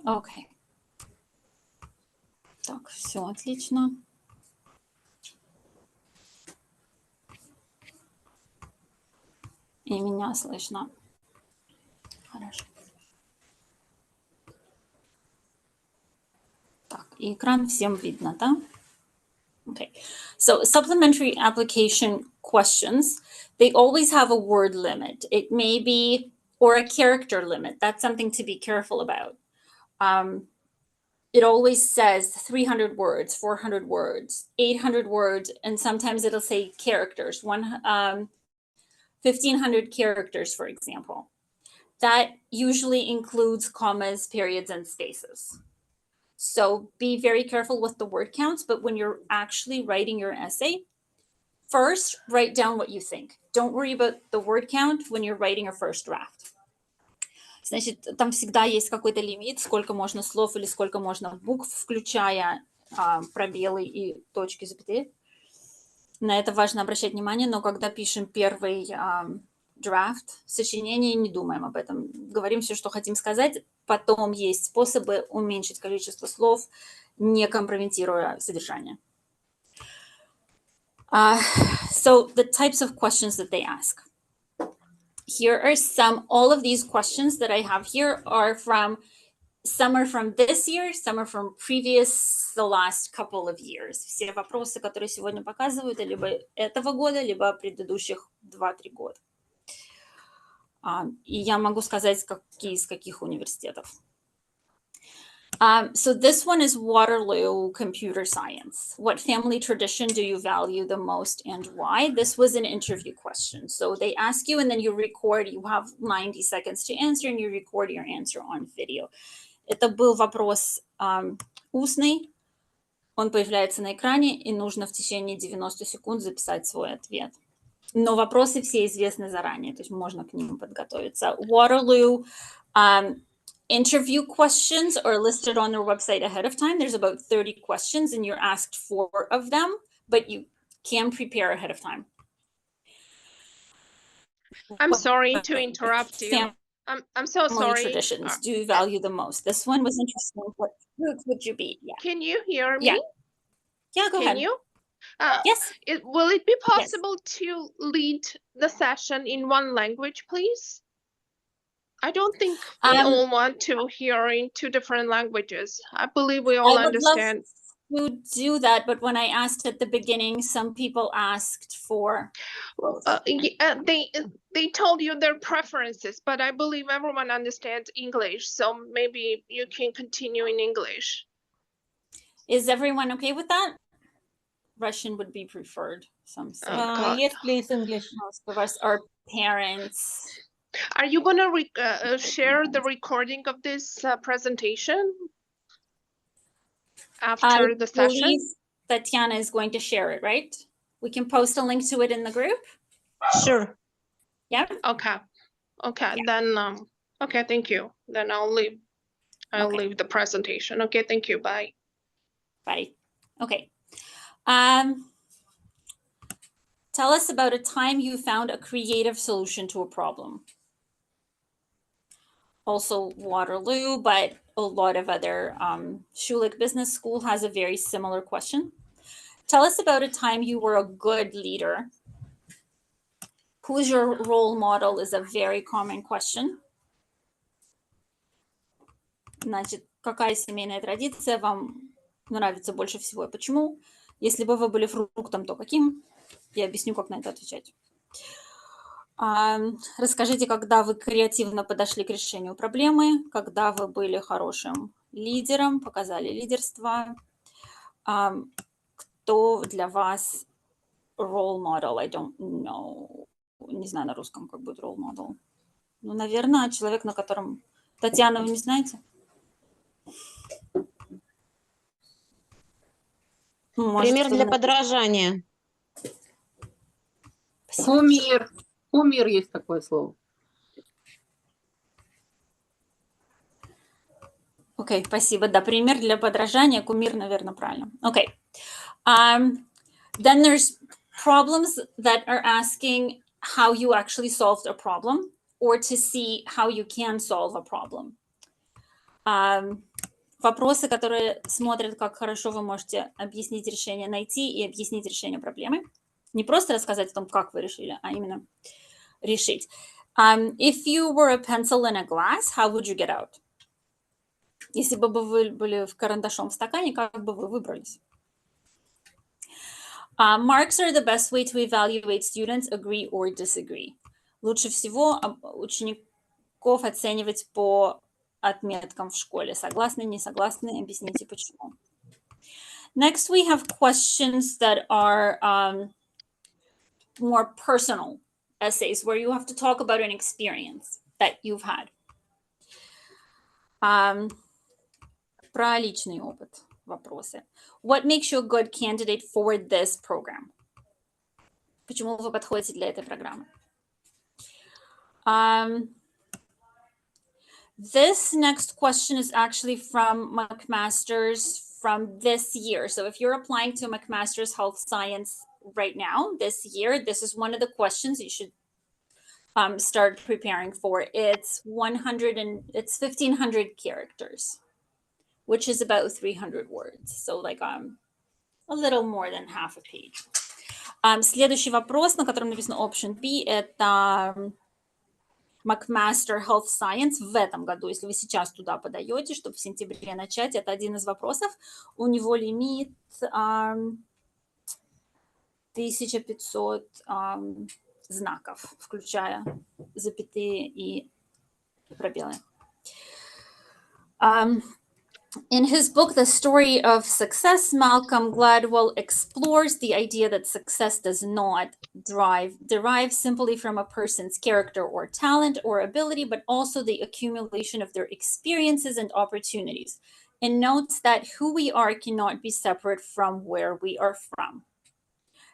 Окей. Так, все отлично. И меня слышно. Хорошо. Так, и экран всем видно, да? Okay. So supplementary application questions, they always have a word limit. It may be, or a character limit. That's something to be careful about. It always says 300 words, 400 words, 800 words, and sometimes it'll say characters, 1,500 characters, for example. That usually includes commas, periods, and spaces. So be very careful with the word counts, but when you're actually writing your essay, first write down what you think. Don't worry about the word count when you're writing your first draft. Значит, там всегда есть какой-то лимит, сколько можно слов или сколько можно букв, включая пробелы и точки, запятые. На это важно обращать внимание, но когда пишем первый драфт, сочинение, не думаем об этом. Говорим все, что хотим сказать. Потом есть способы уменьшить количество слов, не компрометируя содержание. So the types of questions that they ask. Here are some, all of these questions that I have here are from, some are from this year, some are from previous, the last couple of years. Все вопросы, которые сегодня показывают, либо этого года, либо предыдущих 2-3 года. И я могу сказать, какие из каких университетов. So this one is Waterloo Computer Science. What family tradition do you value the most and why? This was an interview question. So they ask you and then you record, you have 90 seconds to answer and you record your answer on video. Это был вопрос устный, он появляется на экране и нужно в течение 90 секунд записать свой ответ. Но вопросы все известны заранее, то есть можно к ним подготовиться. Waterloo interview questions are listed on their website ahead of time. There's about 30 questions and you're asked 4 of them, but you can prepare ahead of time. I'm sorry to interrupt you. I'm so sorry. Traditions do you value the most? This one was interesting. What foods would you be? Yeah. Can you hear me? Yeah, go ahead. Can you? Yes. Will it be possible to lead the session in one language, please? I don't think we all want to hear in 2 different languages. I believe we all understand. I would love to do that, but when I asked at the beginning, some people asked for. Well, they told you their preferences, but I believe everyone understands English, so maybe you can continue in English. Is everyone okay with that? Russian would be preferred. Some say. Yes, please, English. Most of us are parents. Are you going to share the recording of this presentation after the session? I believe Tatiana is going to share it, right? We can post a link to it in the group? Sure. Yeah? Okay. Okay, yeah. Then, okay, thank you. Then I'll leave the presentation. Okay, thank you. Bye. Bye. Okay. Tell us about a time you found a creative solution to a problem. Also Waterloo, but a lot of other Schulich Business School has a very similar question. Tell us about a time you were a good leader. Who's your role model is a very common question. Значит, какая семейная традиция вам нравится больше всего и почему? Если бы вы были фруктом, то каким? Я объясню, как на это отвечать. Расскажите, когда вы креативно подошли к решению проблемы, когда вы были хорошим лидером, показали лидерство. Кто для вас role model? I don't know. Не знаю на русском, как будет role model. Ну, наверное, человек, на котором... Татьяна, вы не знаете? Пример для подражания. Кумир. Кумир есть такое слово. Окей, спасибо. Да, пример для подражания. Кумир, наверное, правильно. Окей. Then there's problems that are asking how you actually solved a problem or to see how you can solve a problem. Вопросы, которые смотрят, как хорошо вы можете объяснить решение, найти и объяснить решение проблемы. Не просто рассказать о том, как вы решили, а именно решить. If you were a pencil in a glass, how would you get out? Если бы вы были карандашом в стакане, как бы вы выбрались? Marks are the best way to evaluate students, agree or disagree. Лучше всего учеников оценивать по отметкам в школе. Согласны, не согласны? Объясните, почему. Next, we have questions that are more personal essays, where you have to talk about an experience that you've had. Про личный опыт вопросы. What makes you a good candidate for this program? Почему вы подходите для этой программы? This next question is actually from McMaster's from this year. So if you're applying to McMaster's Health Science right now, this year, this is one of the questions you should start preparing for. It's 1,500 characters, which is about 300 words. So like a little more than half a page. Следующий вопрос, на котором написано option B, это McMaster Health Science в этом году. Если вы сейчас туда подаете, чтобы в сентябре начать, это один из вопросов. У него лимит 1500 знаков, включая запятые и пробелы. In his book, The Story of Success, Malcolm Gladwell explores the idea that success does not derive simply from a person's character or talent or ability, but also the accumulation of their experiences and opportunities, and notes that who we are cannot be separate from where we are from.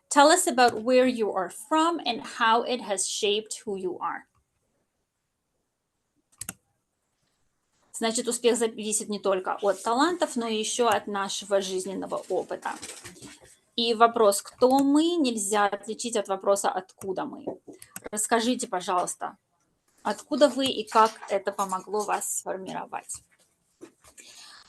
Tell us about where you are from and how it has shaped who you are. Значит, успех зависит не только от талантов, но и еще от нашего жизненного опыта. И вопрос «Кто мы?» нельзя отличить от вопроса «Откуда мы?». Расскажите, пожалуйста, откуда вы и как это помогло вас сформировать.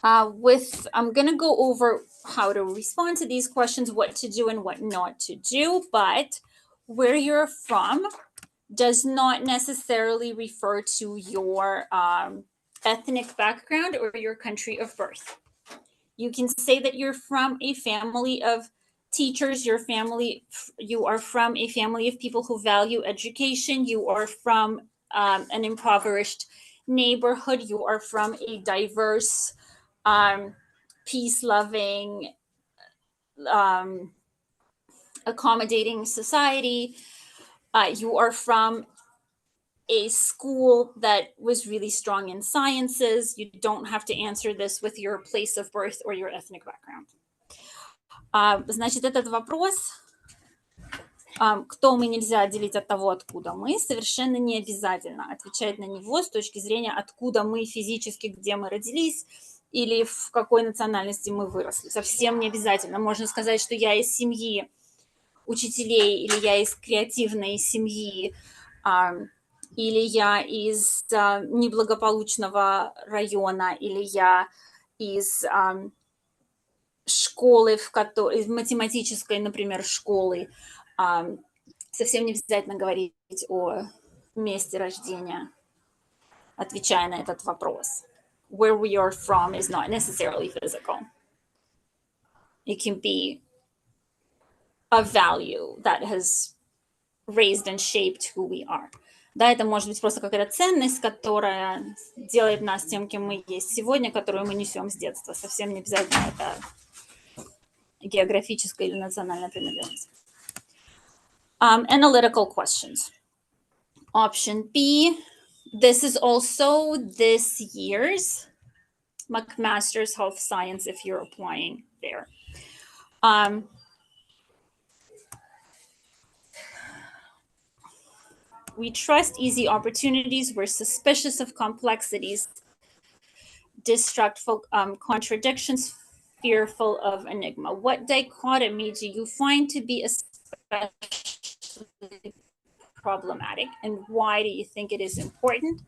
I'm going to go over how to respond to these questions, what to do and what not to do, but where you're from does not necessarily refer to your ethnic background or your country of birth. You can say that you're from a family of teachers, you are from a family of people who value education, you are from an impoverished neighborhood, you are from a diverse, peace-loving, accommodating society. You are from a school that was really strong in sciences. You don't have to answer this with your place of birth or your ethnic background. Значит, этот вопрос, кто мы, нельзя отделить от того, откуда мы, совершенно не обязательно отвечать на него с точки зрения, откуда мы физически, где мы родились или в какой национальности мы выросли. Совсем не обязательно. Можно сказать, что я из семьи учителей, или я из креативной семьи, или я из неблагополучного района, или я из школы, из математической, например, школы. Совсем не обязательно говорить о месте рождения, отвечая на этот вопрос. Where we are from is not necessarily physical. It can be a value that has raised and shaped who we are. Да, это может быть просто какая-то ценность, которая делает нас тем, кем мы есть сегодня, которую мы несем с детства. Совсем не обязательно это географическая или национальная принадлежность. Analytical questions. Option B. This is also this year's McMaster's Health Science if you're applying there. We trust easy opportunities. We're suspicious of complexities, distrustful contradictions, fearful of enigma. What dichotomy do you find to be especially problematic, and why do you think it is important?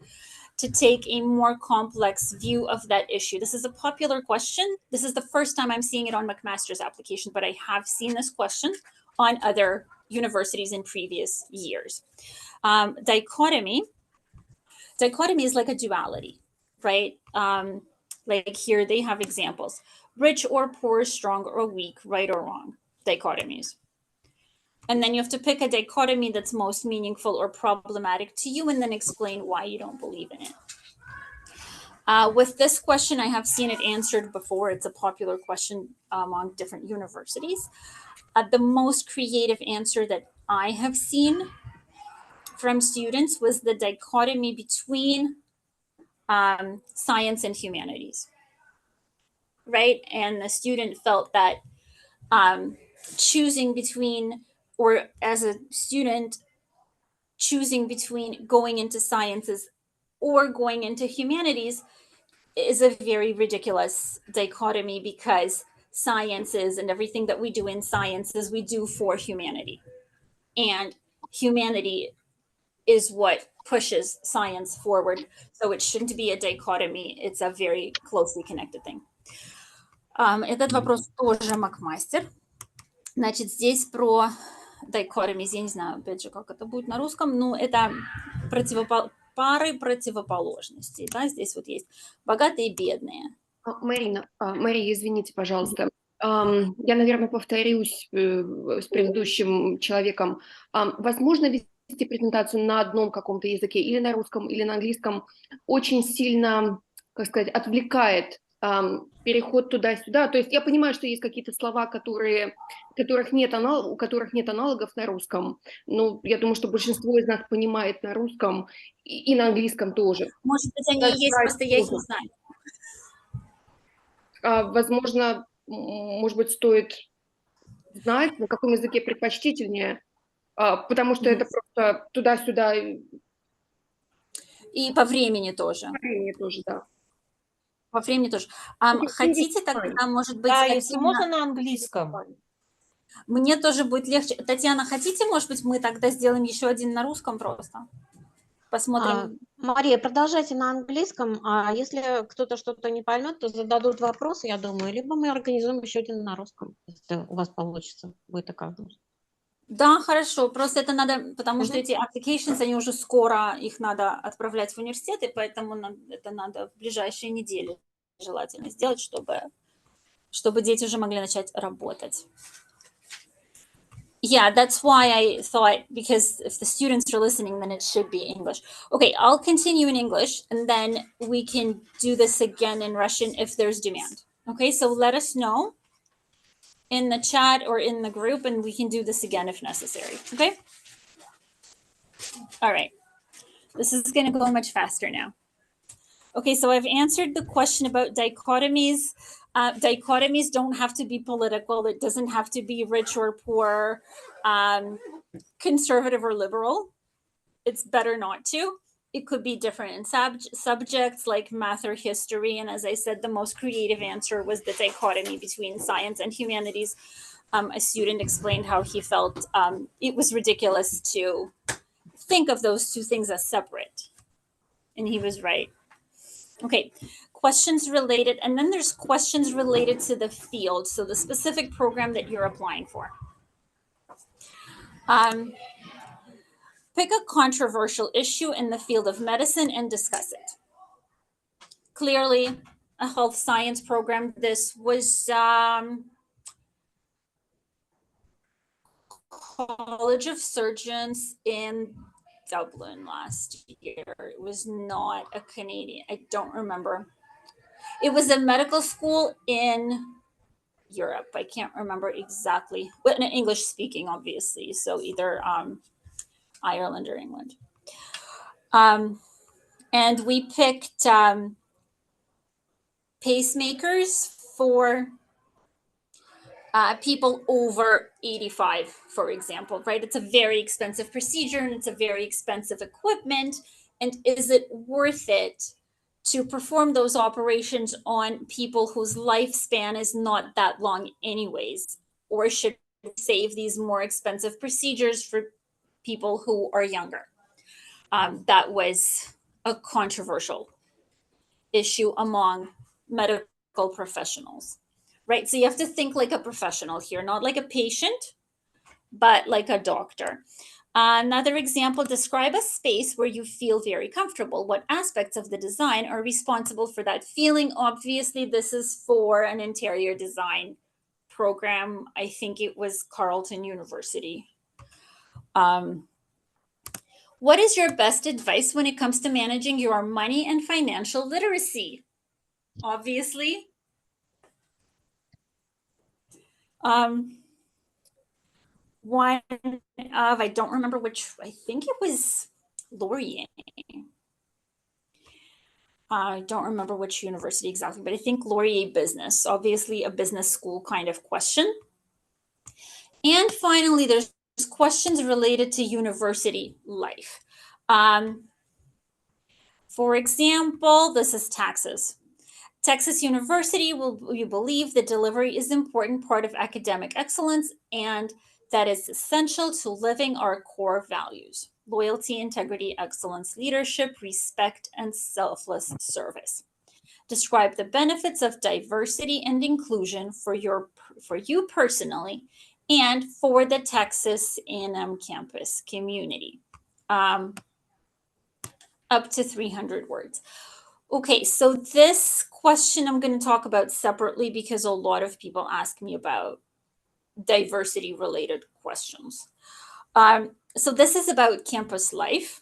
to take a more complex view of that issue. This is a popular question. This is the first time I'm seeing it on McMaster's application, but I have seen this question on other universities in previous years. Dichotomy is like a duality, right? Like here they have examples: rich or poor, strong or weak, right or wrong, dichotomies. And then you have to pick a dichotomy that's most meaningful or problematic to you, and then explain why you don't believe in it. With this question, I have seen it answered before. It's a popular question among different universities. The most creative answer that I have seen from students was the dichotomy between science and humanities, right? And the student felt that choosing between, or as a student, choosing between going into sciences or going into humanities is a very ridiculous dichotomy, because sciences and everything that we do in sciences, we do for humanity. And humanity is what pushes science forward. So it shouldn't be a dichotomy. It's a very closely connected thing. Этот вопрос тоже McMaster. Значит, здесь про dichotomies, я не знаю, опять же, как это будет на русском, но это пары противоположностей, да, здесь вот есть богатые и бедные. Мария, извините, пожалуйста. Я, наверное, повторюсь с предыдущим человеком. Возможно, вести презентацию на одном каком-то языке, или на русском, или на английском, очень сильно, как сказать, отвлекает переход туда-сюда. То есть я понимаю, что есть какие-то слова, у которых нет аналогов на русском. Но я думаю, что большинство из нас понимает на русском и на английском тоже. Может быть, они есть, просто я их не знаю. Возможно, может быть, стоит знать, на каком языке предпочтительнее, потому что это просто туда-сюда. И по времени тоже. По времени тоже, да. По времени тоже. Хотите тогда, может быть... Да, если можно на английском. Мне тоже будет легче. Татьяна, хотите, может быть, мы тогда сделаем еще один на русском просто? Посмотрим. Мария, продолжайте на английском, а если кто-то что-то не поймет, то зададут вопросы, я думаю, либо мы организуем еще один на русском, если у вас получится, будет такая возможность. Да, хорошо, просто это надо, потому что эти applications, они уже скоро, их надо отправлять в университет, и поэтому это надо в ближайшие недели желательно сделать, чтобы дети уже могли начать работать. Yeah, that's why I thought, because if the students are listening, then it should be English. Okay, I'll continue in English, and then we can do this again in Russian if there's demand. Okay, so let us know in the chat or in the group, and we can do this again if necessary. Okay? All right. This is going to go much faster now. Okay, so I've answered the question about dichotomies. Dichotomies don't have to be political. It doesn't have to be rich or poor, conservative or liberal. It's better not to. It could be different in subjects like math or history. And as I said, the most creative answer was the dichotomy between science and humanities. A student explained how he felt it was ridiculous to think of those two things as separate. And he was right. Okay, questions related, and then there's questions related to the field, so the specific program that you're applying for. Pick a controversial issue in the field of medicine and discuss it. Clearly, a health science program. This was College of Surgeons in Dublin last year. It was not a Canadian, I don't remember. It was a medical school in Europe. I can't remember exactly, but English speaking, obviously. So either Ireland or England. And we picked pacemakers for people over 85, for example, right? It's a very expensive procedure and it's a very expensive equipment. And is it worth it to perform those operations on people whose lifespan is not that long anyways? Or should we save these more expensive procedures for people who are younger? That was a controversial issue among medical professionals, right? So you have to think like a professional here, not like a patient, but like a doctor. Another example, describe a space where you feel very comfortable. What aspects of the design are responsible for that feeling? Obviously, this is for an interior design program. I think it was Carleton University. What is your best advice when it comes to managing your money and financial literacy? Obviously. One of, I don't remember which, I think it was Laurier. I don't remember which university exactly, but I think Laurier Business, obviously a business school kind of question. And finally, there's questions related to university life. For example, this is taxes. Texas University, will you believe that delivery is an important part of academic excellence and that is essential to living our core values: loyalty, integrity, excellence, leadership, respect, and selfless service. Describe the benefits of diversity and inclusion for you personally and for the Texas A&M campus community. Up to 300 words. Okay, so this question I'm going to talk about separately because a lot of people ask me about diversity related questions. So this is about campus life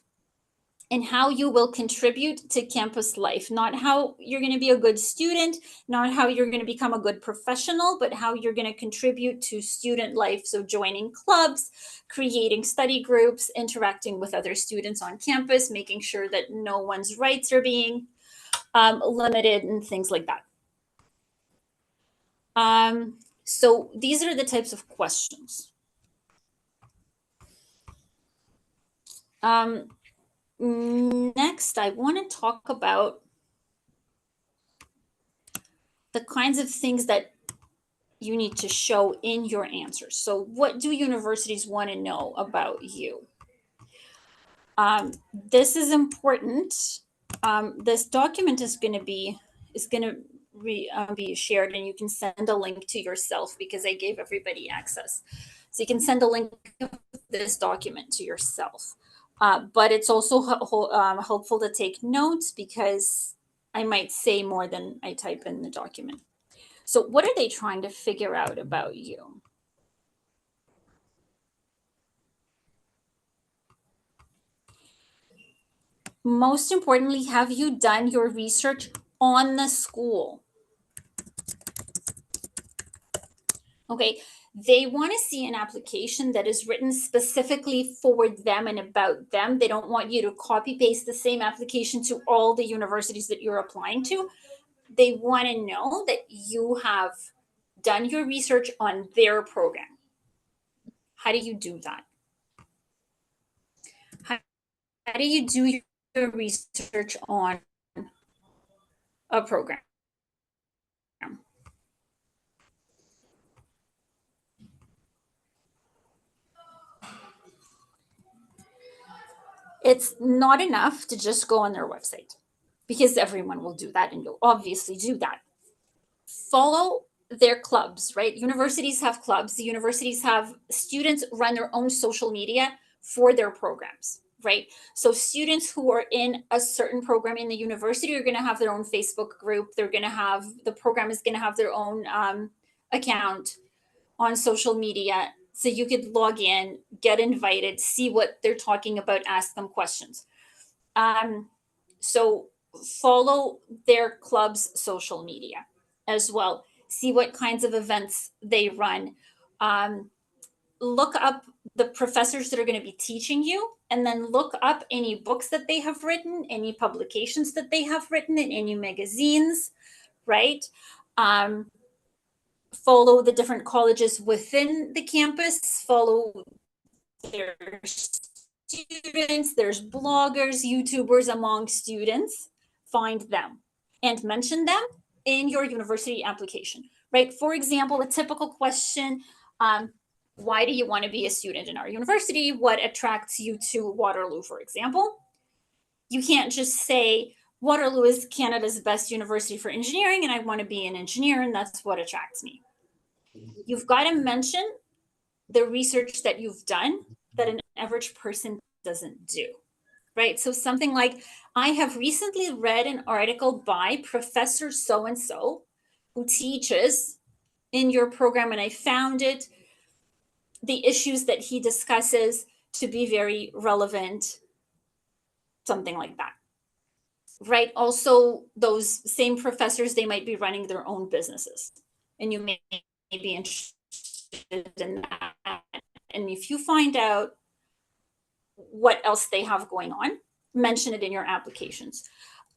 and how you will contribute to campus life, not how you're going to be a good student, not how you're going to become a good professional, but how you're going to contribute to student life. So joining clubs, creating study groups, interacting with other students on campus, making sure that no one's rights are being limited and things like that. So these are the types of questions. Next, I want to talk about the kinds of things that you need to show in your answers. So what do universities want to know about you? This is important. This document is going to be shared, and you can send a link to yourself because I gave everybody access. So you can send a link to this document to yourself. But it's also helpful to take notes because I might say more than I type in the document. So what are they trying to figure out about you? Most importantly, have you done your research on the school? Okay, they want to see an application that is written specifically for them and about them. They don't want you to copy paste the same application to all the universities that you're applying to. They want to know that you have done your research on their program. How do you do that? How do you do your research on a program? It's not enough to just go on their website because everyone will do that and you'll obviously do that. Follow their clubs, right? Universities have clubs. The universities have students run their own social media for their programs, right? So students who are in a certain program in the university are going to have their own Facebook group. They're going to have, the program is going to have their own account on social media. So you could log in, get invited, see what they're talking about, ask them questions. So follow their club's social media as well. See what kinds of events they run. Look up the professors that are going to be teaching you, and then look up any books that they have written, any publications that they have written in any magazines, right? Follow the different colleges within the campus, follow their students, there's bloggers, YouTubers among students, find them and mention them in your university application, right? For example, a typical question, why do you want to be a student in our university? What attracts you to Waterloo, for example? You can't just say Waterloo is Canada's best university for engineering and I want to be an engineer and that's what attracts me. You've got to mention the research that you've done that an average person doesn't do, right? So something like, I have recently read an article by Professor so-and-so who teaches in your program, and I found the issues that he discusses to be very relevant, something like that, right? Also, those same professors, they might be running their own businesses, and you may be interested in that. And if you find out what else they have going on, mention it in your applications.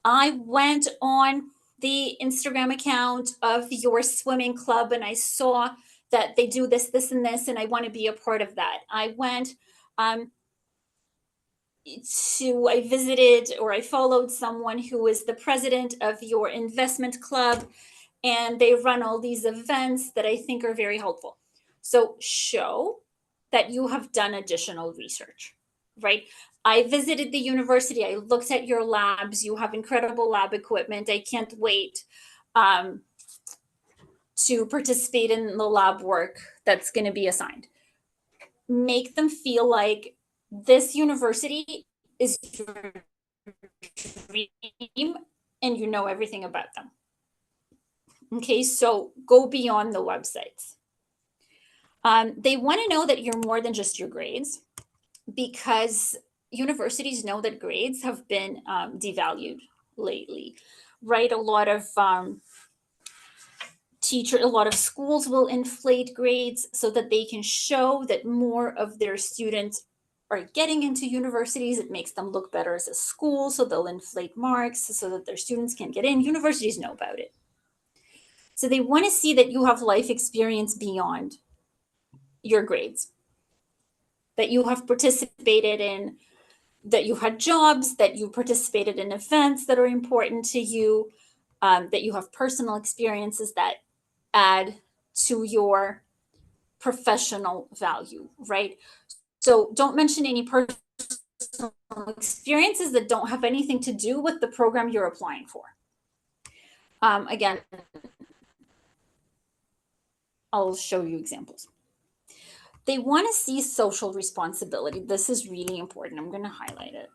I went on the Instagram account of your swimming club and I saw that they do this, this, and this, and I want to be a part of that. I went I visited or I followed someone who is the president of your investment club, and they run all these events that I think are very helpful. So show that you have done additional research, right? I visited the university. I looked at your labs. You have incredible lab equipment. I can't wait to participate in the lab work that's going to be assigned. Make them feel like this university is your dream and you know everything about them. Okay, so go beyond the websites. They want to know that you're more than just your grades, because universities know that grades have been devalued lately, right? A lot of a lot of schools will inflate grades so that they can show that more of their students are getting into universities. It makes them look better as a school, so they'll inflate marks so that their students can get in. Universities know about it. So they want to see that you have life experience beyond your grades, that you have participated in, that you had jobs, that you participated in events that are important to you, that you have personal experiences that add to your professional value, right? So don't mention any personal experiences that don't have anything to do with the program you're applying for. Again, I'll show you examples. They want to see social responsibility. This is really important. I'm going to highlight it.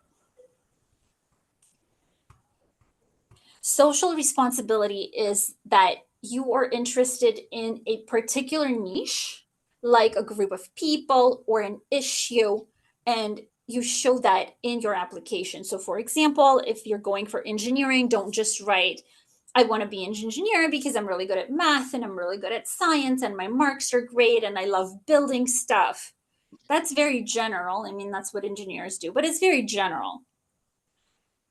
Social responsibility is that you are interested in a particular niche, like a group of people or an issue, and you show that in your application. So for example, if you're going for engineering, don't just write, I want to be an engineer because I'm really good at math and I'm really good at science and my marks are great and I love building stuff. That's very general. I mean, that's what engineers do, but it's very general.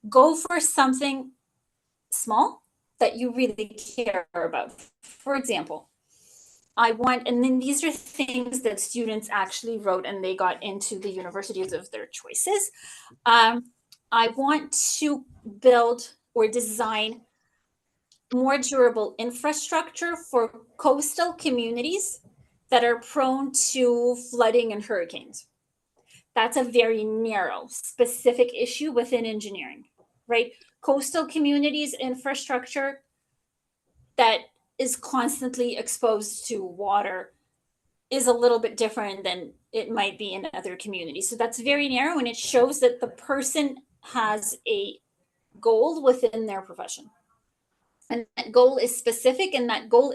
Go for something small that you really care about. For example, and then these are things that students actually wrote and they got into the universities of their choices. I want to build or design more durable infrastructure for coastal communities that are prone to flooding and hurricanes. That's a very narrow, specific issue within engineering, right? Coastal communities infrastructure that is constantly exposed to water is a little bit different than it might be in other communities. So that's very narrow, and it shows that the person has a goal within their profession. And that goal is specific, and that goal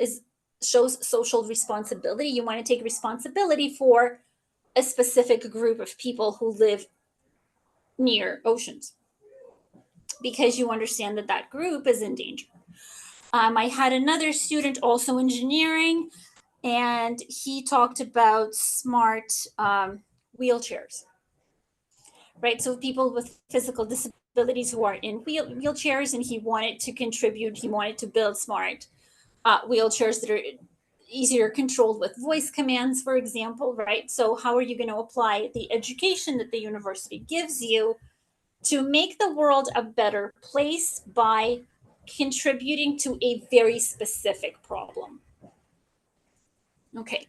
shows social responsibility. You want to take responsibility for a specific group of people who live near oceans, because you understand that that group is in danger. I had another student, also engineering, and he talked about smart wheelchairs, right? So people with physical disabilities who are in wheelchairs, and he wanted to contribute, he wanted to build smart wheelchairs that are easier controlled with voice commands, for example, right? So how are you going to apply the education that the university gives you to make the world a better place by contributing to a very specific problem? Okay.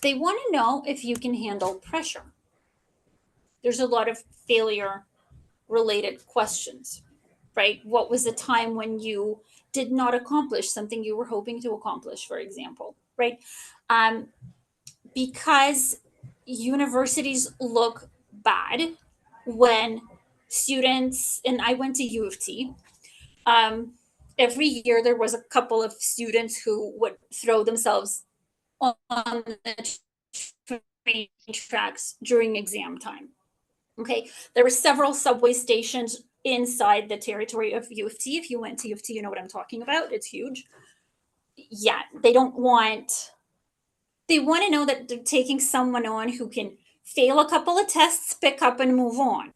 They want to know if you can handle pressure. There's a lot of failure related questions, right? What was a time when you did not accomplish something you were hoping to accomplish, for example, right? Because universities look bad when students, and I went to U of T, every year there was a couple of students who would throw themselves on the train tracks during exam time. Okay, there were several subway stations inside the territory of U of T. If you went to U of T, you know what I'm talking about. It's huge. Yeah, they want to know that they're taking someone on who can fail a couple of tests, pick up and move on,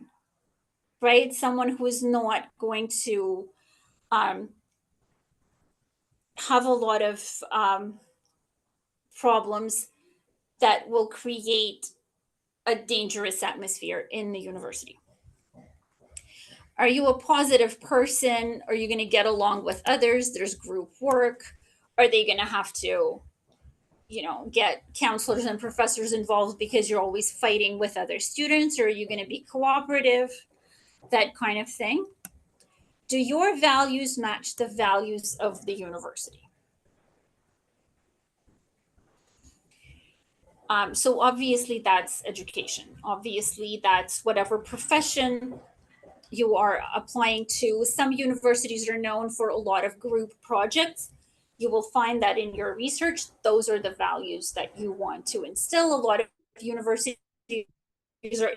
right? Someone who is not going to have a lot of problems that will create a dangerous atmosphere in the university. Are you a positive person? Are you going to get along with others? There's group work. Are they going to have to, get counselors and professors involved because you're always fighting with other students? Or are you going to be cooperative? That kind of thing. Do your values match the values of the university? So obviously that's education. Obviously that's whatever profession you are applying to. Some universities are known for a lot of group projects. You will find that in your research, those are the values that you want to instill. A lot of universities are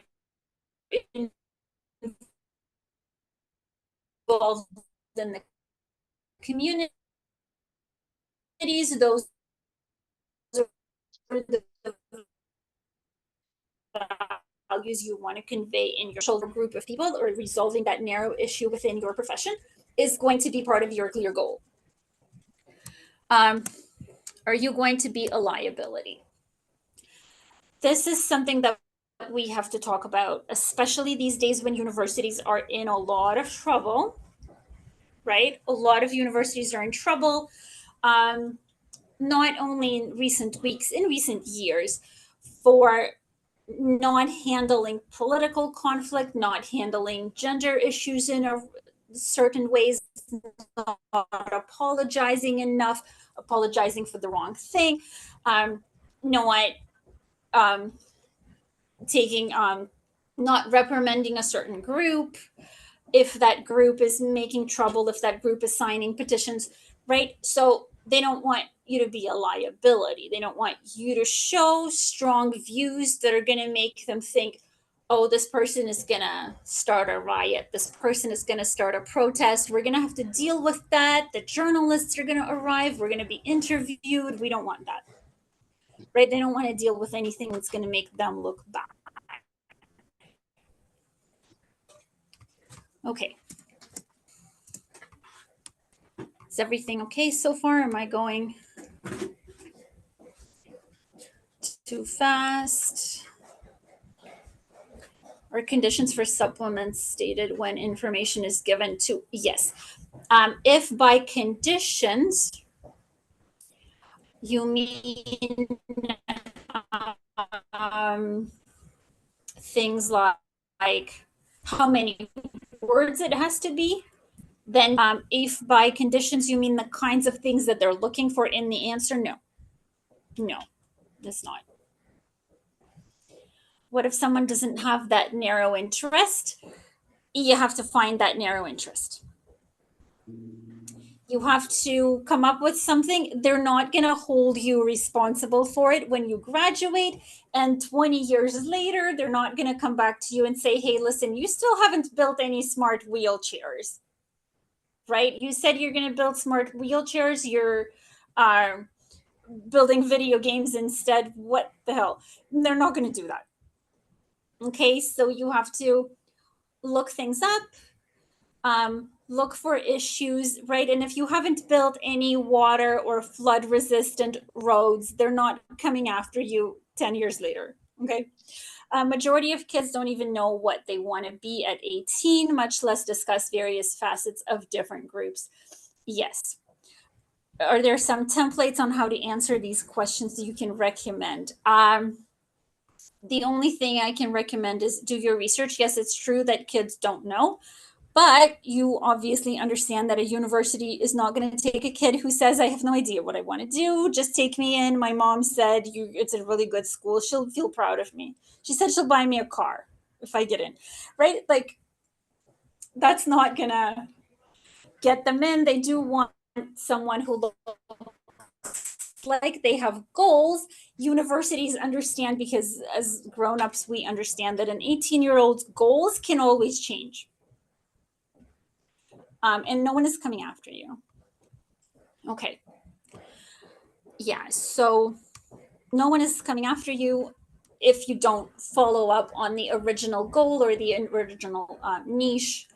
involved in the communities. Those are the values you want to convey in your children group of people, or resolving that narrow issue within your profession is going to be part of your clear goal. Are you going to be a liability? This is something that we have to talk about, especially these days when universities are in a lot of trouble, right? A lot of universities are in trouble, not only in recent weeks, in recent years, for not handling political conflict, not handling gender issues in a certain ways, not apologizing enough, apologizing for the wrong thing, not taking, not reprimanding a certain group if that group is making trouble, if that group is signing petitions, right? So they don't want you to be a liability. They don't want you to show strong views that are going to make them think, oh, this person is going to start a riot. This person is going to start a protest. We're going to have to deal with that. The journalists are going to arrive. We're going to be interviewed. We don't want that, right? They don't want to deal with anything that's going to make them look bad. Okay. Is everything okay so far? Am I going too fast? Are conditions for supplements stated when information is given to? Yes. If by conditions you mean things like how many words it has to be, then if by conditions you mean the kinds of things that they're looking for in the answer, no, it's not. What if someone doesn't have that narrow interest? You have to find that narrow interest. You have to come up with something. They're not going to hold you responsible for it when you graduate. And 20 years later, they're not going to come back to you and say, hey, listen, you still haven't built any smart wheelchairs, right? You said you're going to build smart wheelchairs. You're building video games instead. What the hell? They're not going to do that. Okay, so you have to look things up, look for issues, right? And if you haven't built any water or flood resistant roads, they're not coming after you 10 years later, okay? Majority of kids don't even know what they want to be at 18, much less discuss various facets of different groups. Yes. Are there some templates on how to answer these questions that you can recommend? The only thing I can recommend is do your research. Yes, it's true that kids don't know, but you obviously understand that a university is not going to take a kid who says, I have no idea what I want to do. Just take me in. My mom said it's a really good school. She'll feel proud of me. She said she'll buy me a car if I get in, right? Like, that's not going to get them in. They do want someone who looks like they have goals. Universities understand, because as grown-ups, we understand that an 18-year-old's goals can always change. And no one is coming after you. Okay. Yeah, so no one is coming after you if you don't follow up on the original goal or the original niche.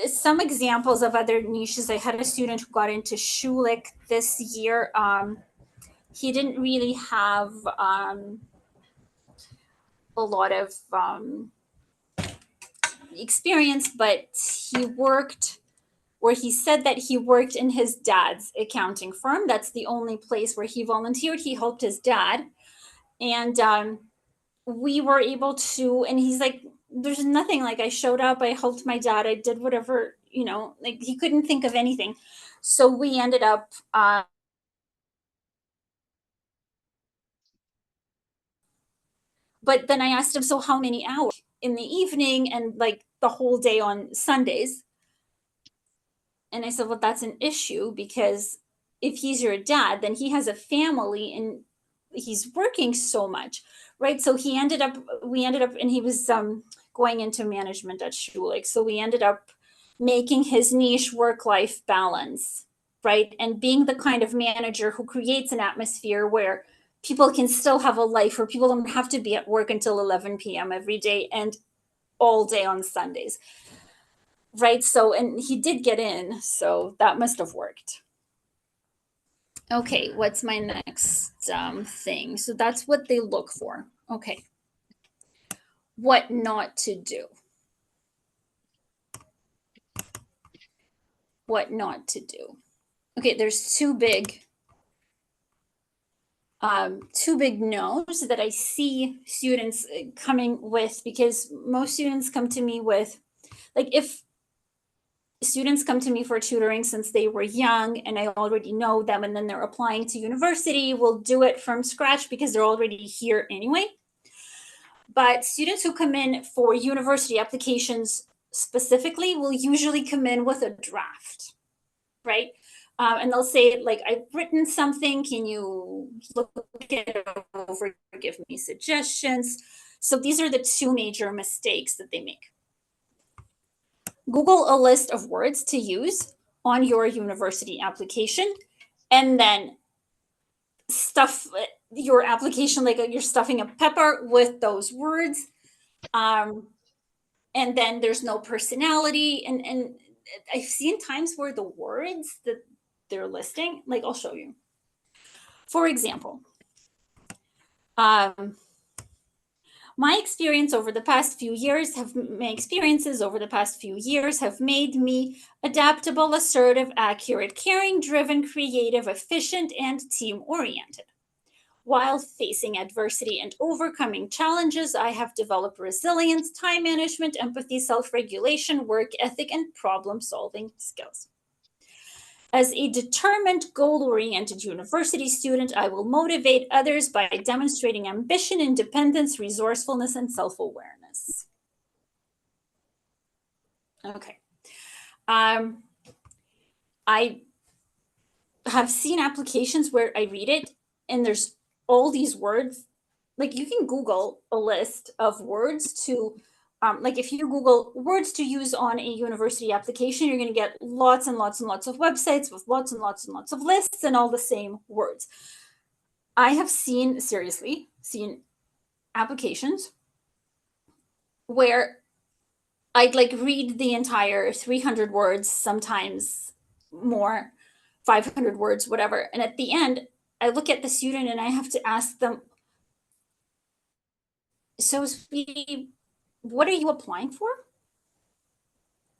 Some examples of other niches. I had a student who got into Schulich this year. He didn't really have a lot of experience, but he worked, or he said that he worked in his dad's accounting firm. That's the only place where he volunteered. He helped his dad. And we were able to, and he's like, there's nothing, like, I showed up, I helped my dad, I did whatever, like, he couldn't think of anything. So we ended up but then I asked him, so how many hours in the evening and like the whole day on Sundays? And I said, well, that's an issue, because if he's your dad, then he has a family and he's working so much, right? So we ended up, and he was going into management at Schulich. So we ended up making his niche work-life balance, right? And being the kind of manager who creates an atmosphere where people can still have a life, where people don't have to be at work until 11 p.m. every day and all day on Sundays. Right. So, and he did get in, so that must have worked. Okay, what's my next thing? So that's what they look for. Okay. What not to do. What not to do. Okay, there's two big no's that I see students coming with, because most students come to me with, like, if students come to me for tutoring since they were young and I already know them, and then they're applying to university, we'll do it from scratch because they're already here anyway. But students who come in for university applications specifically will usually come in with a draft, right? And they'll say, like, I've written something, can you look it over, give me suggestions? So these are the two major mistakes that they make. Google a list of words to use on your university application, and then stuff your application like you're stuffing a pepper with those words. And then there's no personality. And I've seen times where the words that they're listing, like, I'll show you. For example, my experiences over the past few years have made me adaptable, assertive, accurate, caring, driven, creative, efficient, and team-oriented. While facing adversity and overcoming challenges, I have developed resilience, time management, empathy, self-regulation, work ethic, and problem-solving skills. As a determined, goal-oriented university student, I will motivate others by demonstrating ambition, independence, resourcefulness, and self-awareness. Okay. I have seen applications where I read it and there's all these words. Like, you can Google a list of words to like, if you Google words to use on a university application, you're going to get lots and lots and lots of websites with lots and lots and lots of lists and all the same words. I have seriously seen applications where I'd like read the entire 300 words, sometimes more, 500 words, whatever. And at the end, I look at the student and I have to ask them, so sweetie, what are you applying for?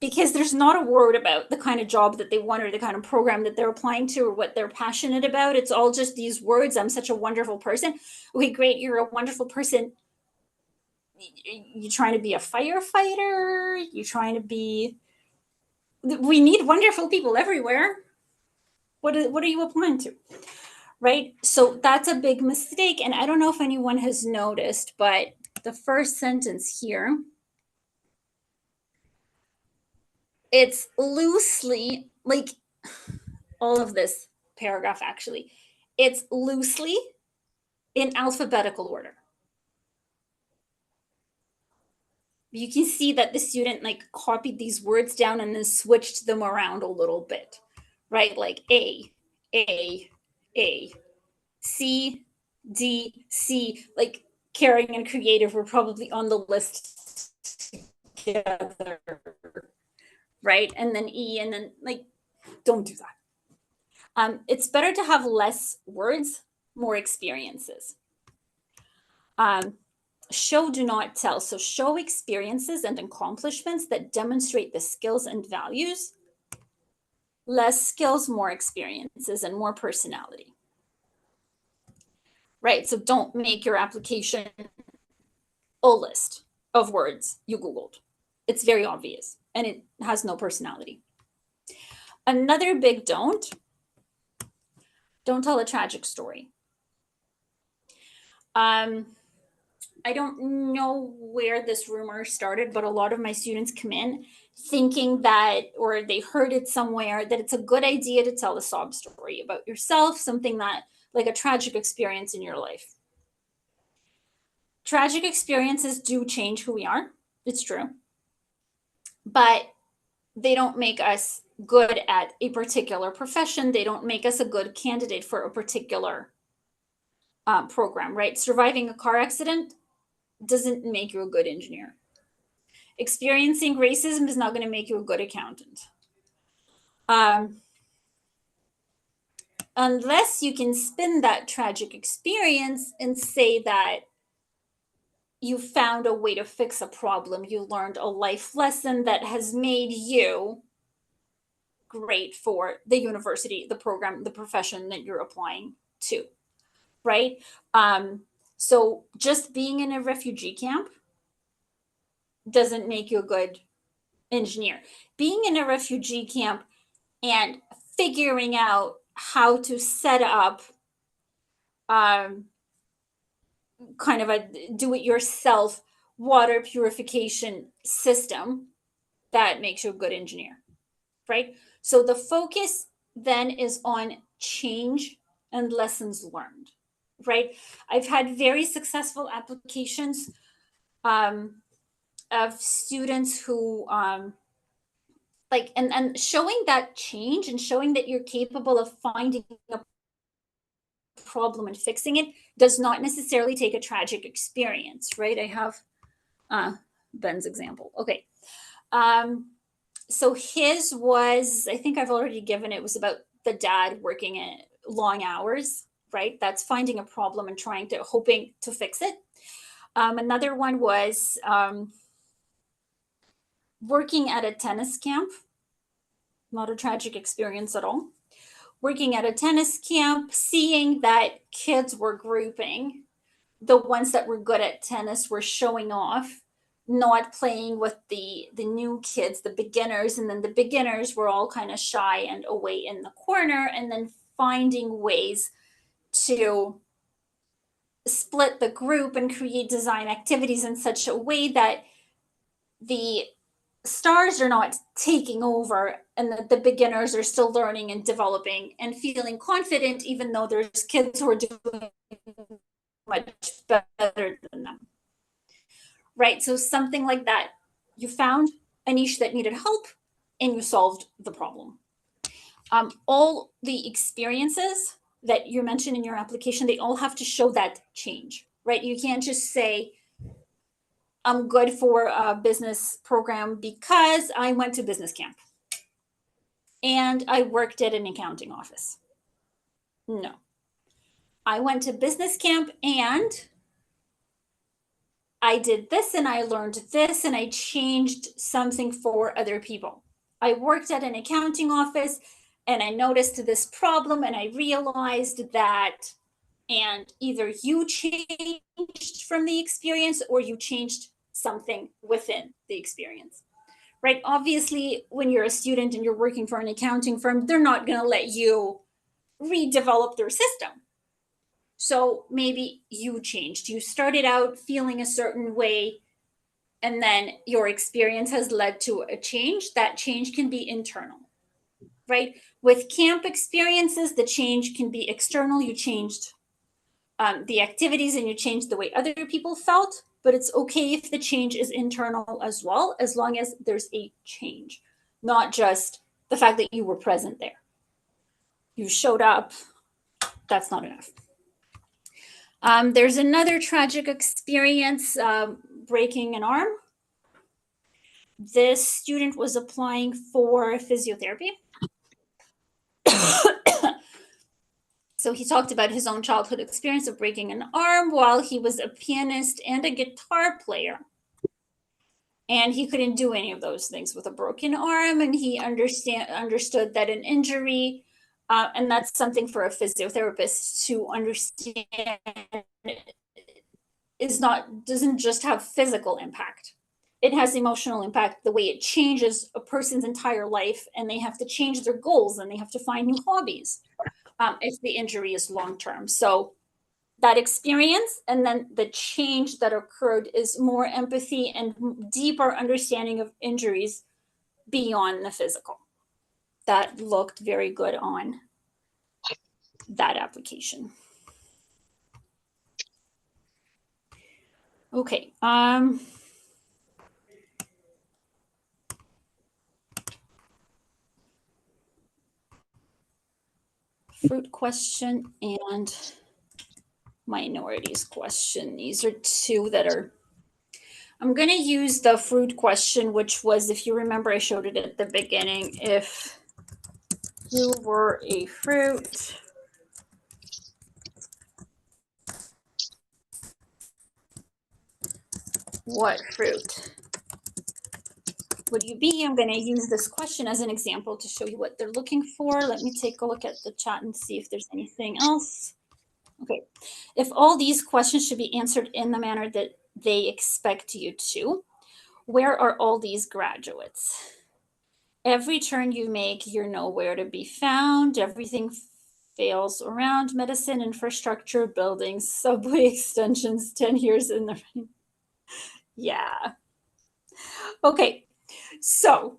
because there's not a word about the kind of job that they want or the kind of program that they're applying to or what they're passionate about. It's all just these words. I'm such a wonderful person. Okay, great. You're a wonderful person. You trying to be a firefighter? You trying to be, we need wonderful people everywhere. What are you applying to? Right? So that's a big mistake. And I don't know if anyone has noticed, but the first sentence here, it's loosely, like all of this paragraph actually, it's loosely in alphabetical order. You can see that the student like copied these words down and then switched them around a little bit, right? Like A, C, D, C, like caring and creative were probably on the list together, right? And then E, and then like, don't do that. It's better to have less words, more experiences. Show, do not tell. So show experiences and accomplishments that demonstrate the skills and values. Less skills, more experiences, and more personality. Right, so don't make your application a list of words you Googled. It's very obvious and it has no personality. Another big don't tell a tragic story. I don't know where this rumor started, but a lot of my students come in thinking that, or they heard it somewhere, that it's a good idea to tell a sob story about yourself, something that, like a tragic experience in your life. Tragic experiences do change who we are. It's true. But they don't make us good at a particular profession. They don't make us a good candidate for a particular program, right? Surviving a car accident doesn't make you a good engineer. Experiencing racism is not going to make you a good accountant. Unless you can spin that tragic experience and say that you found a way to fix a problem, you learned a life lesson that has made you great for the university, the program, the profession that you're applying to, right? So just being in a refugee camp doesn't make you a good engineer. Being in a refugee camp and figuring out how to set up kind of a do-it-yourself water purification system, that makes you a good engineer, right? So the focus then is on change and lessons learned, right? I've had very successful applications of students who like, and showing that change and showing that you're capable of finding a problem and fixing it does not necessarily take a tragic experience, right? I have Ben's example. Okay. So his was, I think I've already given it, was about the dad working in long hours, right? That's finding a problem and hoping to fix it. Another one was working at a tennis camp. Not a tragic experience at all. Working at a tennis camp, seeing that kids were grouping, the ones that were good at tennis were showing off, not playing with the new kids, the beginners, and then the beginners were all kind of shy and away in the corner, and then finding ways to split the group and create design activities in such a way that the stars are not taking over and that the beginners are still learning and developing and feeling confident, even though there's kids who are doing much better than them. Right? So something like that. You found a niche that needed help and you solved the problem. All the experiences that you mentioned in your application, they all have to show that change, right? You can't just say, I'm good for a business program because I went to business camp and I worked at an accounting office. No. I went to business camp and I did this and I learned this and I changed something for other people. I worked at an accounting office and I noticed this problem and I realized that, and either you changed from the experience or you changed something within the experience, right? Obviously, when you're a student and you're working for an accounting firm, they're not going to let you redevelop their system. So maybe you changed. You started out feeling a certain way, and then your experience has led to a change. That change can be internal, right? With camp experiences, the change can be external. You changed the activities and you changed the way other people felt, but it's okay if the change is internal as well, as long as there's a change, not just the fact that you were present there. You showed up, that's not enough. There's another tragic experience, breaking an arm. This student was applying for physiotherapy. So he talked about his own childhood experience of breaking an arm while he was a pianist and a guitar player. And he couldn't do any of those things with a broken arm. And he understood that an injury, and that's something for a physiotherapist to understand, doesn't just have physical impact. It has emotional impact, the way it changes a person's entire life, and they have to change their goals and they have to find new hobbies if the injury is long-term. So that experience and then the change that occurred is more empathy and deeper understanding of injuries beyond the physical. That looked very good on that application. Okay. Fruit question and minorities question. These are two that are, I'm going to use the fruit question, which was, if you remember, I showed it at the beginning. If you were a fruit, what fruit would you be? I'm going to use this question as an example to show you what they're looking for. Let me take a look at the chat and see if there's anything else. Okay. If all these questions should be answered in the manner that they expect you to, where are all these graduates? Every turn you make, you're nowhere to be found. Everything fails around: medicine, infrastructure, buildings, subway extensions, 10 years in the rain. Yeah. Okay. So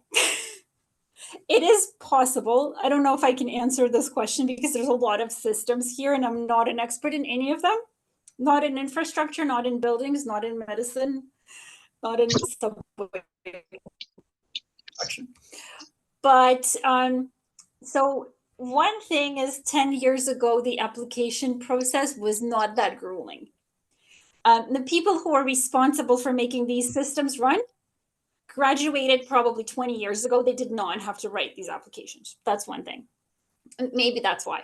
it is possible. I don't know if I can answer this question because there's a lot of systems here and I'm not an expert in any of them. Not in infrastructure, not in buildings, not in medicine, not in subway. But so one thing is, 10 years ago, the application process was not that grueling. The people who are responsible for making these systems run graduated probably 20 years ago. They did not have to write these applications. That's one thing. And maybe that's why.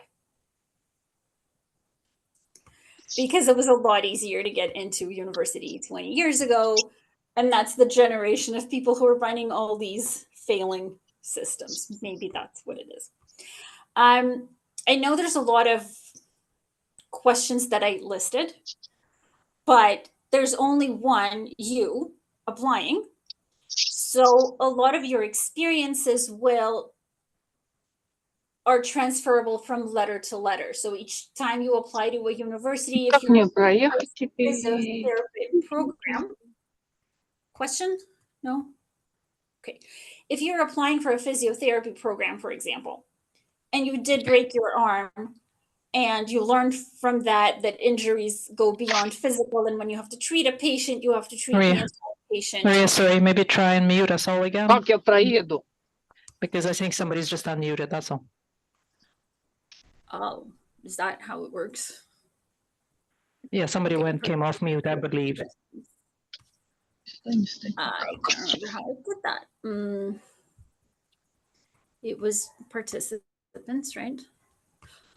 Because it was a lot easier to get into university 20 years ago. And that's the generation of people who are running all these failing systems. Maybe that's what it is. I know there's a lot of questions that I listed, but there's only one you applying. So a lot of your experiences are transferable from letter to letter. So each time you apply to a university, if you're a therapy program, question? No? Okay. If you're applying for a physiotherapy program, for example, and you did break your arm and you learned from that injuries go beyond physical, and when you have to treat a patient, you have to treat the entire patient. Maria, sorry, maybe try and mute us all again. Because I think somebody's just unmuted, that's all. Oh, is that how it works? Yeah, somebody came off mute, I believe. I can't remember how I did that. It was participants, right?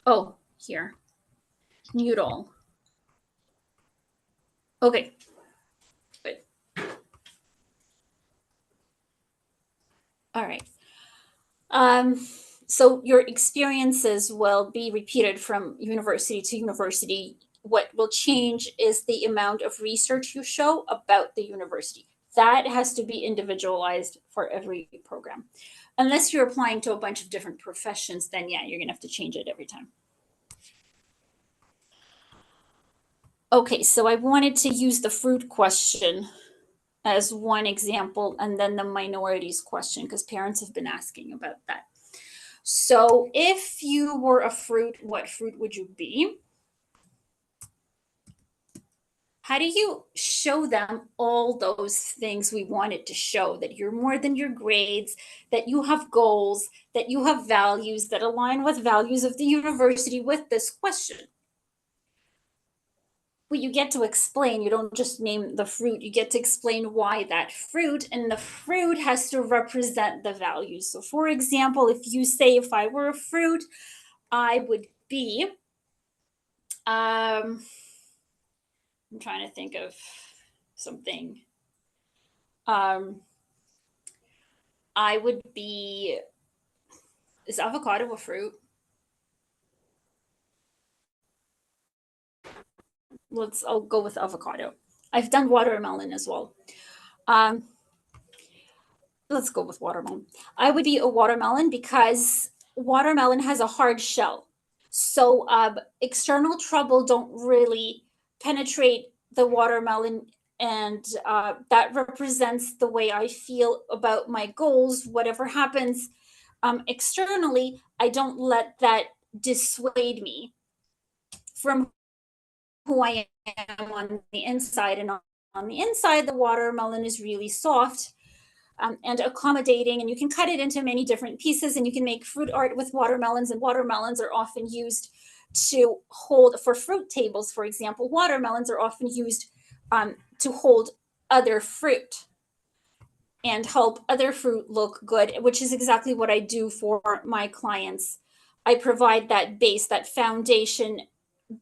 Oh, here. Mute all. Okay. All right. So your experiences will be repeated from university to university. What will change is the amount of research you show about the university. That has to be individualized for every program. Unless you're applying to a bunch of different professions, then yeah, you're gonna have to change it every time. Okay, so I wanted to use the fruit question as one example, and then the minorities question, because parents have been asking about that. So if you were a fruit, what fruit would you be? How do you show them all those things we wanted to show, that you're more than your grades, that you have goals, that you have values that align with values of the university with this question? Well, you get to explain, you don't just name the fruit, you get to explain why that fruit, and the fruit has to represent the values. So for example, if you say, if I were a fruit, I would be, I'm trying to think of something. I would be, is avocado a fruit? I'll go with avocado. I've done watermelon as well. Let's go with watermelon. I would be a watermelon because watermelon has a hard shell. So external trouble don't really penetrate the watermelon, and that represents the way I feel about my goals. Whatever happens externally, I don't let that dissuade me from who I am on the inside. And on the inside, the watermelon is really soft and accommodating, and you can cut it into many different pieces, and you can make fruit art with watermelons, and watermelons are often used to hold, for fruit tables, for example, watermelons are often used to hold other fruit and help other fruit look good, which is exactly what I do for my clients. I provide that base, that foundation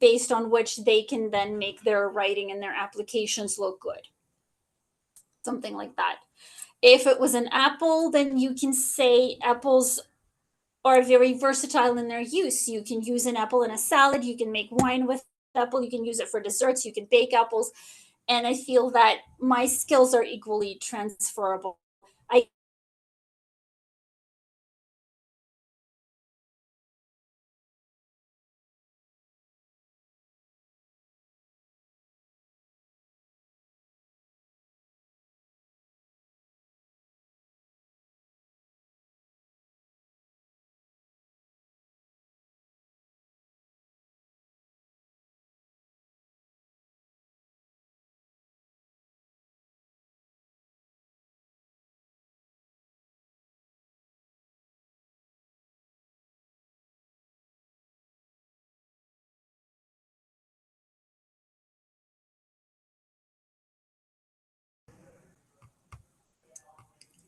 based on which they can then make their writing and their applications look good. Something like that. If it was an apple, then you can say apples are very versatile in their use. You can use an apple in a salad, you can make wine with apple, you can use it for desserts, you can bake apples. And I feel that my skills are equally transferable.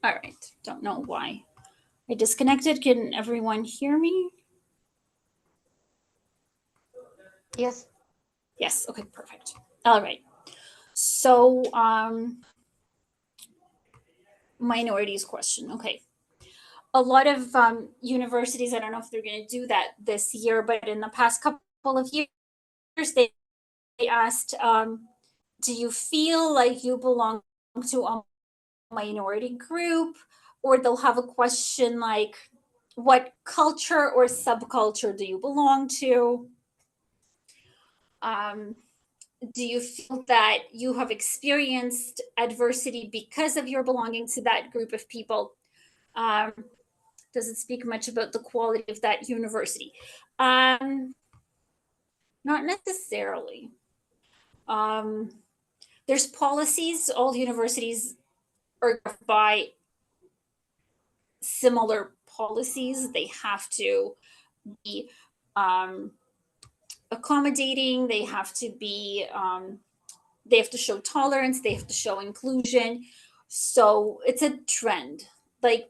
All right, don't know why I disconnected. Can everyone hear me? Yes. Yes, okay, perfect. All right. So minorities question, okay. A lot of universities, I don't know if they're gonna do that this year, but in the past couple of years, they asked, do you feel like you belong to a minority group? Or they'll have a question like, what culture or subculture do you belong to? Do you feel that you have experienced adversity because of your belonging to that group of people? Does it speak much about the quality of that university? Not necessarily. There's policies. All universities are by similar policies. They have to be accommodating. They have to be. They have to show tolerance. They have to show inclusion. So it's a trend. Like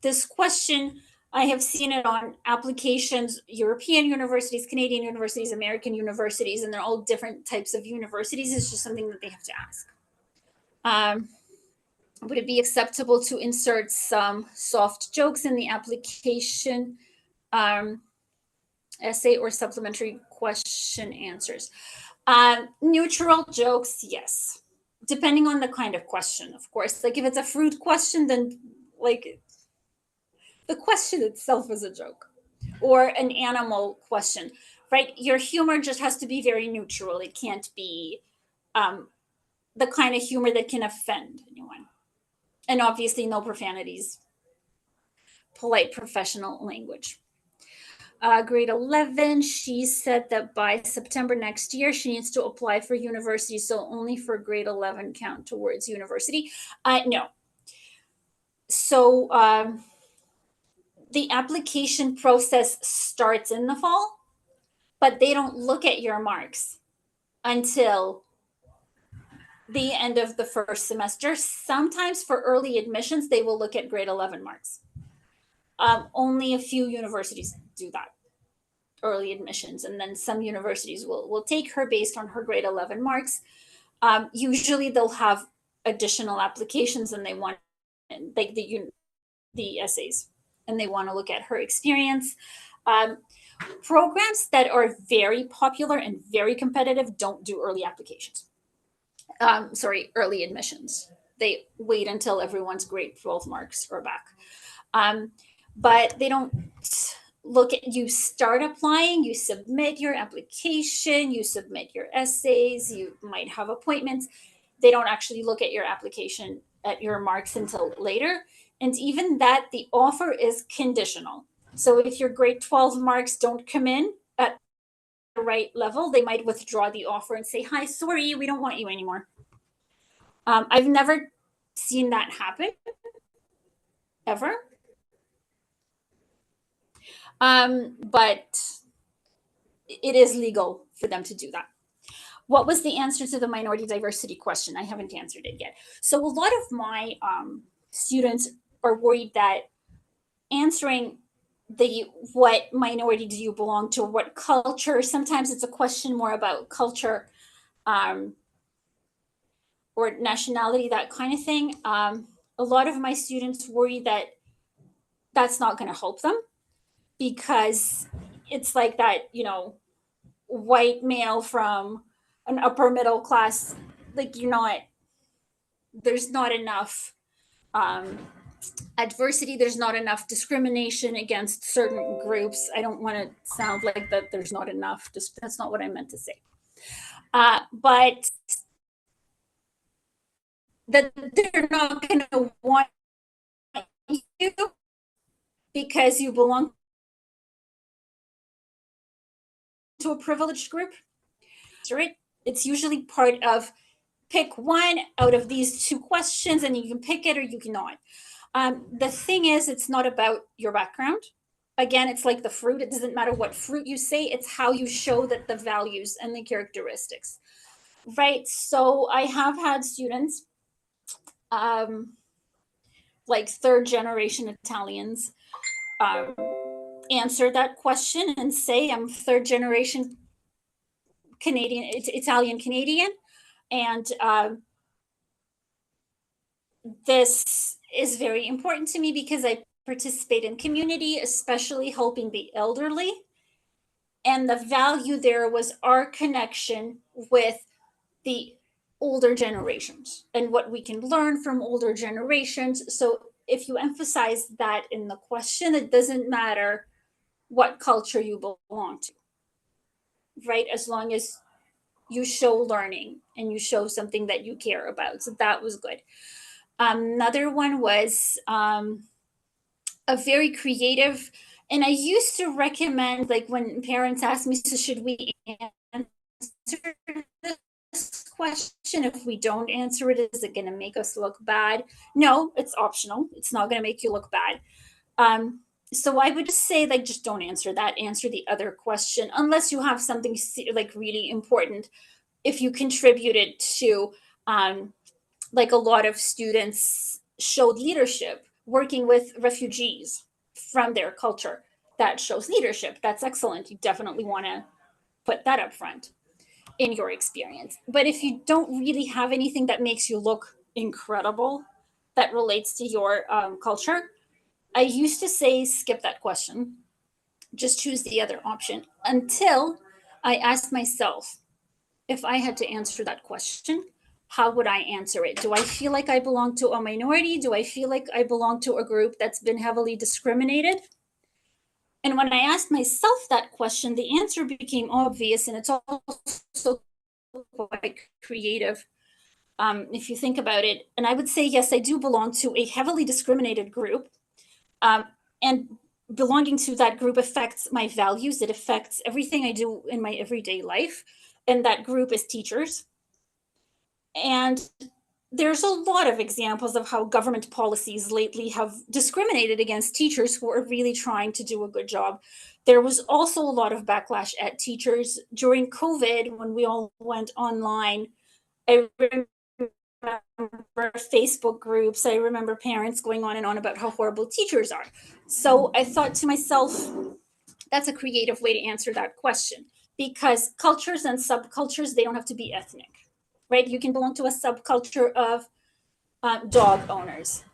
this question, I have seen it on applications, European universities, Canadian universities, American universities, and they're all different types of universities. It's just something that they have to ask. would it be acceptable to insert some soft jokes in the application essay or supplementary question answers? Neutral jokes, yes. Depending on the kind of question, of course. Like if it's a fruit question, then like the question itself is a joke. Or an animal question, right? Your humor just has to be very neutral. It can't be the kind of humor that can offend anyone. And obviously no profanities, polite professional language. Grade 11, she said that by September next year, she needs to apply for university. So only for grade 11 count towards university. No. So the application process starts in the fall, but they don't look at your marks until the end of the first semester. Sometimes for early admissions, they will look at grade 11 marks. Only a few universities do that, early admissions, and then some universities will take her based on her grade 11 marks. Usually they'll have additional applications and they want like the essays, and they want to look at her experience. Programs that are very popular and very competitive don't do early applications. Early admissions. They wait until everyone's grade 12 marks are back. But they don't look at, you start applying, you submit your application, you submit your essays, you might have appointments. They don't actually look at your application, at your marks until later. And even that, the offer is conditional. So if your grade 12 marks don't come in at the right level, they might withdraw the offer and say, hi, sorry, we don't want you anymore. I've never seen that happen, ever. But it is legal for them to do that. What was the answer to the minority diversity question? I haven't answered it yet. So a lot of my students are worried that answering what minority do you belong to, what culture, sometimes it's a question more about culture or nationality, that kind of thing. A lot of my students worry that that's not going to help them, because it's like that, white male from an upper middle class, like there's not enough adversity, there's not enough discrimination against certain groups. I don't want to sound like that there's not enough, that's not what I meant to say. But that they're not going to want you because you belong to a privileged group, right? It's usually part of pick one out of these two questions, and you can pick it or you cannot. The thing is, it's not about your background. Again, it's like the fruit. It doesn't matter what fruit you say, it's how you show that the values and the characteristics, right? So I have had students, like third generation Italians, answer that question and say, I'm third generation Canadian, Italian Canadian. And this is very important to me because I participate in community, especially helping the elderly. And the value there was our connection with the older generations and what we can learn from older generations. So if you emphasize that in the question, it doesn't matter what culture you belong to, right? As long as you show learning and you show something that you care about. So that was good. Another one was a very creative, and I used to recommend, like when parents ask me, so should we answer this question? If we don't answer it, is it going to make us look bad? No, it's optional. It's not going to make you look bad. So I would just say, like, just don't answer that. Answer the other question, unless you have something like really important. If you contributed to, like a lot of students showed leadership, working with refugees from their culture, that shows leadership. That's excellent. You definitely want to put that up front in your experience. But if you don't really have anything that makes you look incredible, that relates to your culture, I used to say, skip that question, just choose the other option, until I asked myself, if I had to answer that question, how would I answer it? Do I feel like I belong to a minority? Do I feel like I belong to a group that's been heavily discriminated? And when I asked myself that question, the answer became obvious, and it's also quite creative. If you think about it, and I would say, yes, I do belong to a heavily discriminated group, and belonging to that group affects my values. It affects everything I do in my everyday life, and that group is teachers. And there's a lot of examples of how government policies lately have discriminated against teachers who are really trying to do a good job. There was also a lot of backlash at teachers during COVID when we all went online. I remember Facebook groups. I remember parents going on and on about how horrible teachers are. So I thought to myself, that's a creative way to answer that question, because cultures and subcultures, they don't have to be ethnic, right? You can belong to a subculture of dog owners.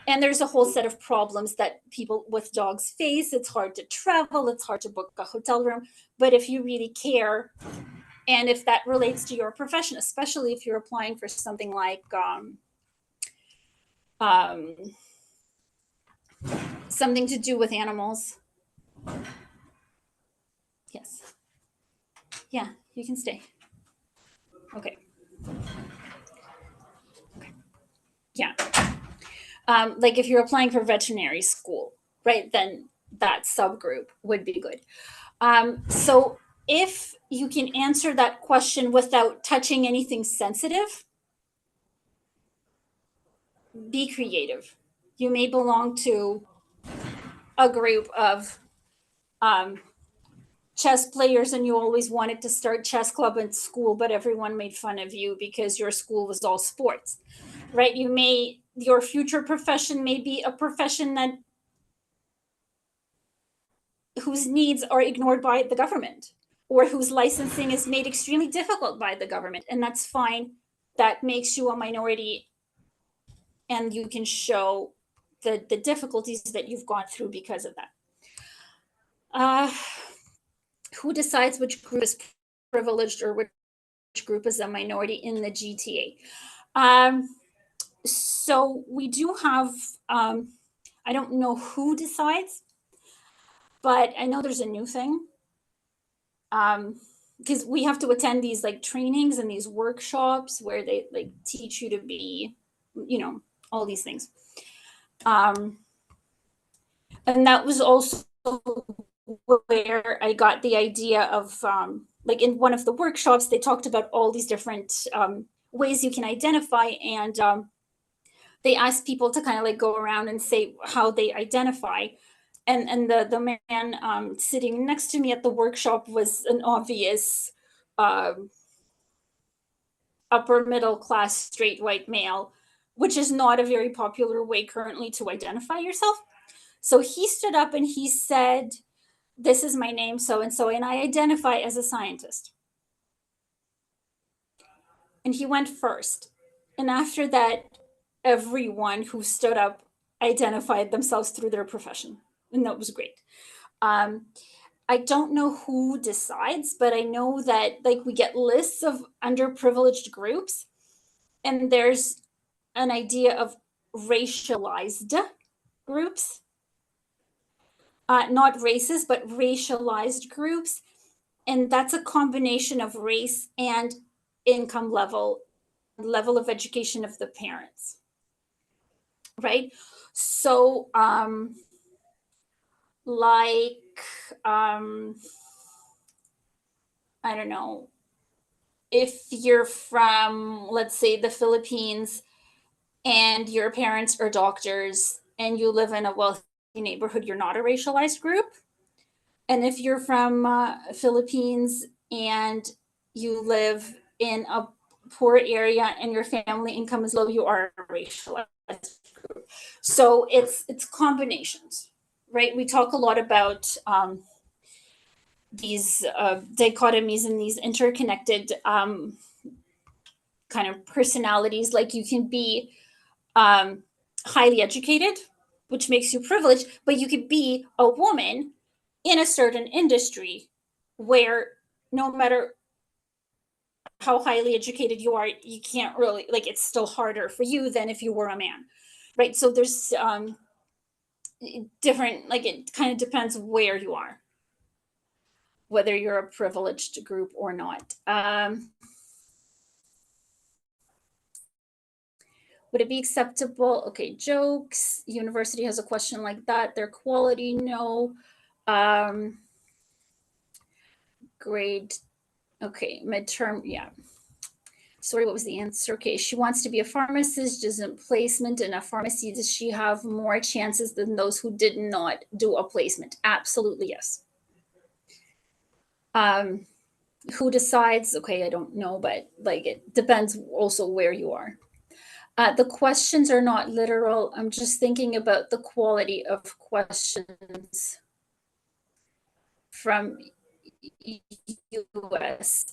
And there's a whole set of problems that people with dogs face. It's hard to travel, it's hard to book a hotel room. But if you really care, and if that relates to your profession, especially if you're applying for something like something to do with animals. Yes. Yeah, you can stay. Okay. Yeah. Like if you're applying for veterinary school, right, then that subgroup would be good. So if you can answer that question without touching anything sensitive, be creative. You may belong to a group of chess players and you always wanted to start chess club in school, but everyone made fun of you because your school was all sports, right? Your future profession may be a profession whose needs are ignored by the government, or whose licensing is made extremely difficult by the government. And that's fine. That makes you a minority, and you can show the difficulties that you've gone through because of that. Who decides which group is privileged or which group is a minority in the GTA? So we do have, I don't know who decides, but I know there's a new thing. Because we have to attend these like trainings and these workshops where they like teach you to be, all these things. And that was also where I got the idea of, like in one of the workshops, they talked about all these different ways you can identify, and they asked people to kind of like go around and say how they identify. And the man sitting next to me at the workshop was an obvious upper middle class straight white male, which is not a very popular way currently to identify yourself. So he stood up and he said, "This is my name, so and so, and I identify as a scientist." And he went first. And after that, everyone who stood up identified themselves through their profession. And that was great. I don't know who decides, but I know that like we get lists of underprivileged groups, and there's an idea of racialized groups, not races, but racialized groups. And that's a combination of race and income level of education of the parents, right? So I don't know, if you're from, let's say, the Philippines, and your parents are doctors and you live in a wealthy neighborhood, you're not a racialized group. And if you're from Philippines and you live in a poor area and your family income is low, you are a racialized group. So it's combinations, right? We talk a lot about these dichotomies and these interconnected kind of personalities. Like you can be highly educated, which makes you privileged, but you could be a woman in a certain industry where no matter how highly educated you are, you can't really, like, it's still harder for you than if you were a man, right? So there's different, like, it kind of depends where you are, whether you're a privileged group or not. Would it be acceptable? Okay, jokes. University has a question like that. Their quality, no. Grade, okay, midterm, yeah. Sorry, what was the answer? Okay, she wants to be a pharmacist, doesn't placement in a pharmacy. Does she have more chances than those who did not do a placement? Absolutely, yes. Who decides? Okay, I don't know, but like it depends also where you are. The questions are not literal. I'm just thinking about the quality of questions from US.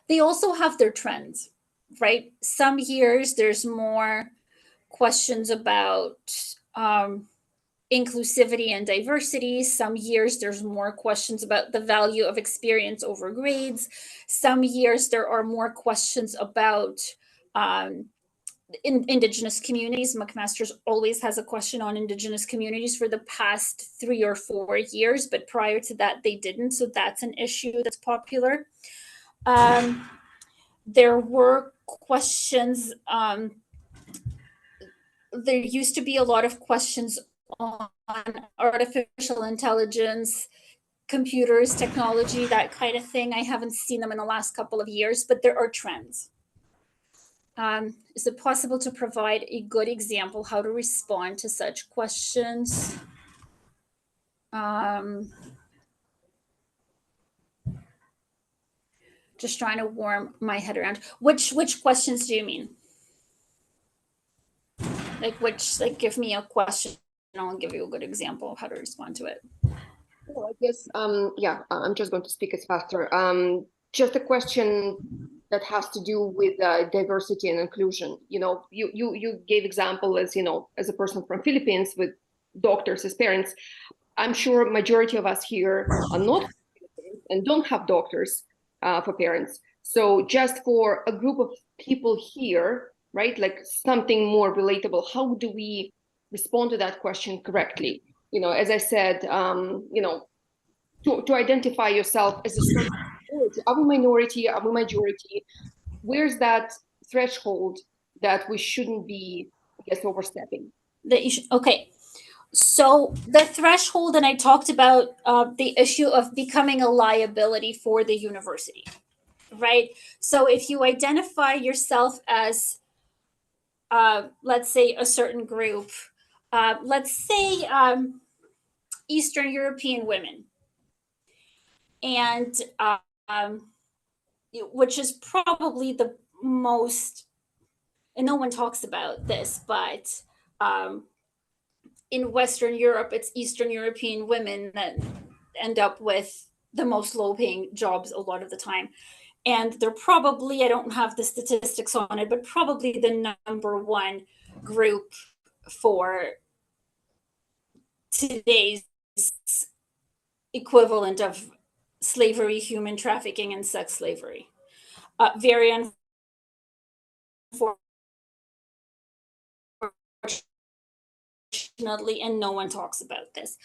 They also have their trends, right? Some years there's more questions about inclusivity and diversity. Some years there's more questions about the value of experience over grades. Some years there are more questions about Indigenous communities. McMaster's always has a question on Indigenous communities for the past 3 or 4 years, but prior to that they didn't. So that's an issue that's popular. There were questions, there used to be a lot of questions on artificial intelligence, computers, technology, that kind of thing. I haven't seen them in the last couple of years, but there are trends. Is it possible to provide a good example how to respond to such questions? Just trying to warm my head around. Which questions do you mean? Like give me a question and I'll give you a good example of how to respond to it. Well, I guess, yeah, I'm just going to speak as faster. Just a question that has to do with diversity and inclusion. You know, you gave example as, you know, as a person from Philippines with doctors as parents. I'm sure majority of us here are not and don't have doctors for parents. So just for a group of people here, right, like something more relatable, how do we respond to that question correctly? You know, as I said, you know, to identify yourself as a certain minority. Are we minority? Are we majority? Where's that threshold that we shouldn't be, I guess, overstepping? That you should, okay. So the threshold, and I talked about the issue of becoming a liability for the university, right? So if you identify yourself as, let's say, a certain group, let's say Eastern European women, and which is probably the most, and no one talks about this, but in Western Europe, it's Eastern European women that end up with the most low-paying jobs a lot of the time. And they're probably, I don't have the statistics on it, but probably the number one group for today's equivalent of slavery, human trafficking, and sex slavery. Very unfortunately, and no one talks about this.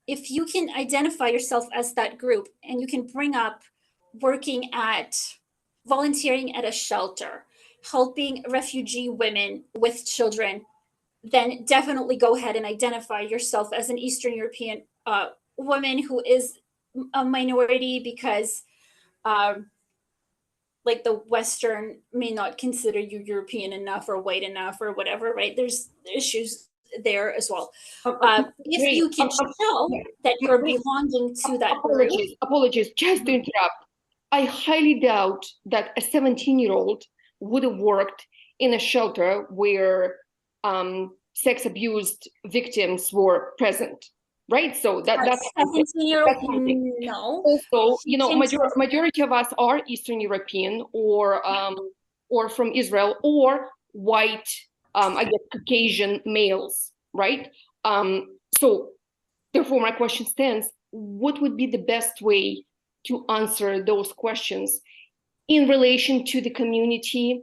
If you can identify yourself as that group and you can bring up working at, volunteering at a shelter, helping refugee women with children, then definitely go ahead and identify yourself as an Eastern European woman who is a minority, because like the Western may not consider you European enough or white enough or whatever, right? There's issues there as well. If you can show that you're belonging to that group. Apologies, just to interrupt. I highly doubt that a 17-year-old would have worked in a shelter where sex abused victims were present, right? So that's 17-year-old, no. Also, you know, majority of us are Eastern European or from Israel or white I guess, Caucasian males, right? So therefore, my question stands, what would be the best way to answer those questions in relation to the community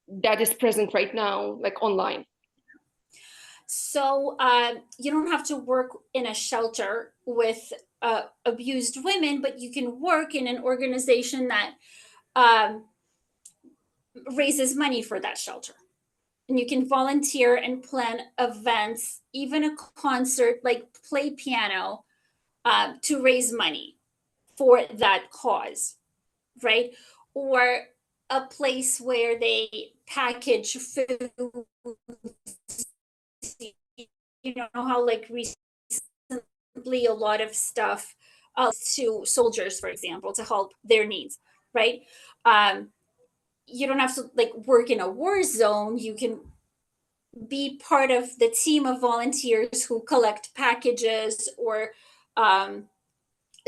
that is present right now, like online? So you don't have to work in a shelter with abused women, but you can work in an organization that raises money for that shelter. And you can volunteer and plan events, even a concert, like play piano, to raise money for that cause, right? Or a place where they package food. You know how like recently a lot of stuff to soldiers, for example, to help their needs, right? You don't have to like work in a war zone. You can be part of the team of volunteers who collect packages or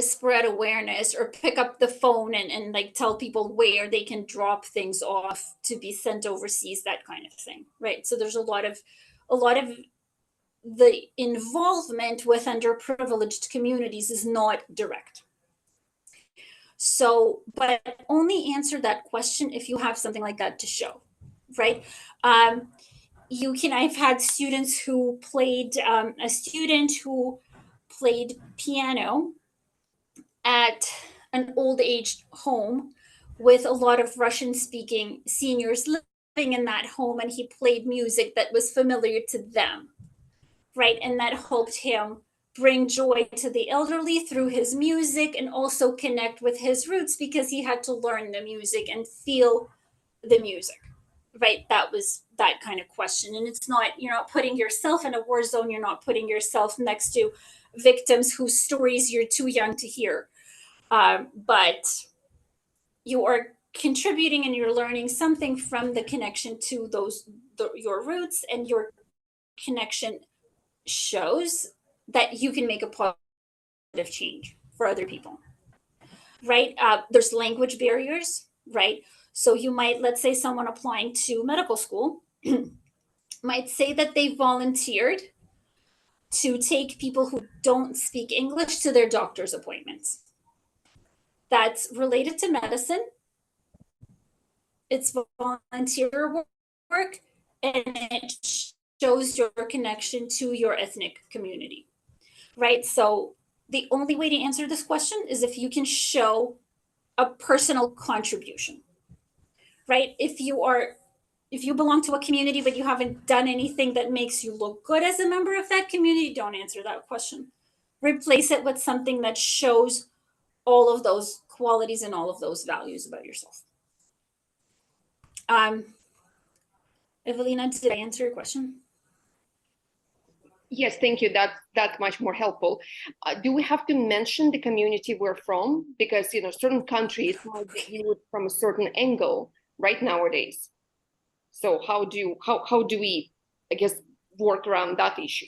spread awareness or pick up the phone and like tell people where they can drop things off to be sent overseas, that kind of thing, right? So there's a lot of the involvement with underprivileged communities is not direct. So, but only answer that question if you have something like that to show, right? I've had students who played, a student who played piano at an old age home with a lot of Russian speaking seniors living in that home, and he played music that was familiar to them, right? And that helped him bring joy to the elderly through his music and also connect with his roots because he had to learn the music and feel the music, right? That was that kind of question. And it's not, you're not putting yourself in a war zone. You're not putting yourself next to victims whose stories you're too young to hear. But you are contributing and you're learning something from the connection to your roots, and your connection shows that you can make a positive change for other people, right? There's language barriers, right? So you might, let's say someone applying to medical school might say that they volunteered to take people who don't speak English to their doctor's appointments. That's related to medicine. It's volunteer work, and it shows your connection to your ethnic community, right? So the only way to answer this question is if you can show a personal contribution, right? If you belong to a community but you haven't done anything that makes you look good as a member of that community, don't answer that question. Replace it with something that shows all of those qualities and all of those values about yourself. Evelina, did I answer your question? Yes, thank you. That's much more helpful. Do we have to mention the community we're from? Because certain countries might be viewed from a certain angle right nowadays. So how do we, I guess, work around that issue?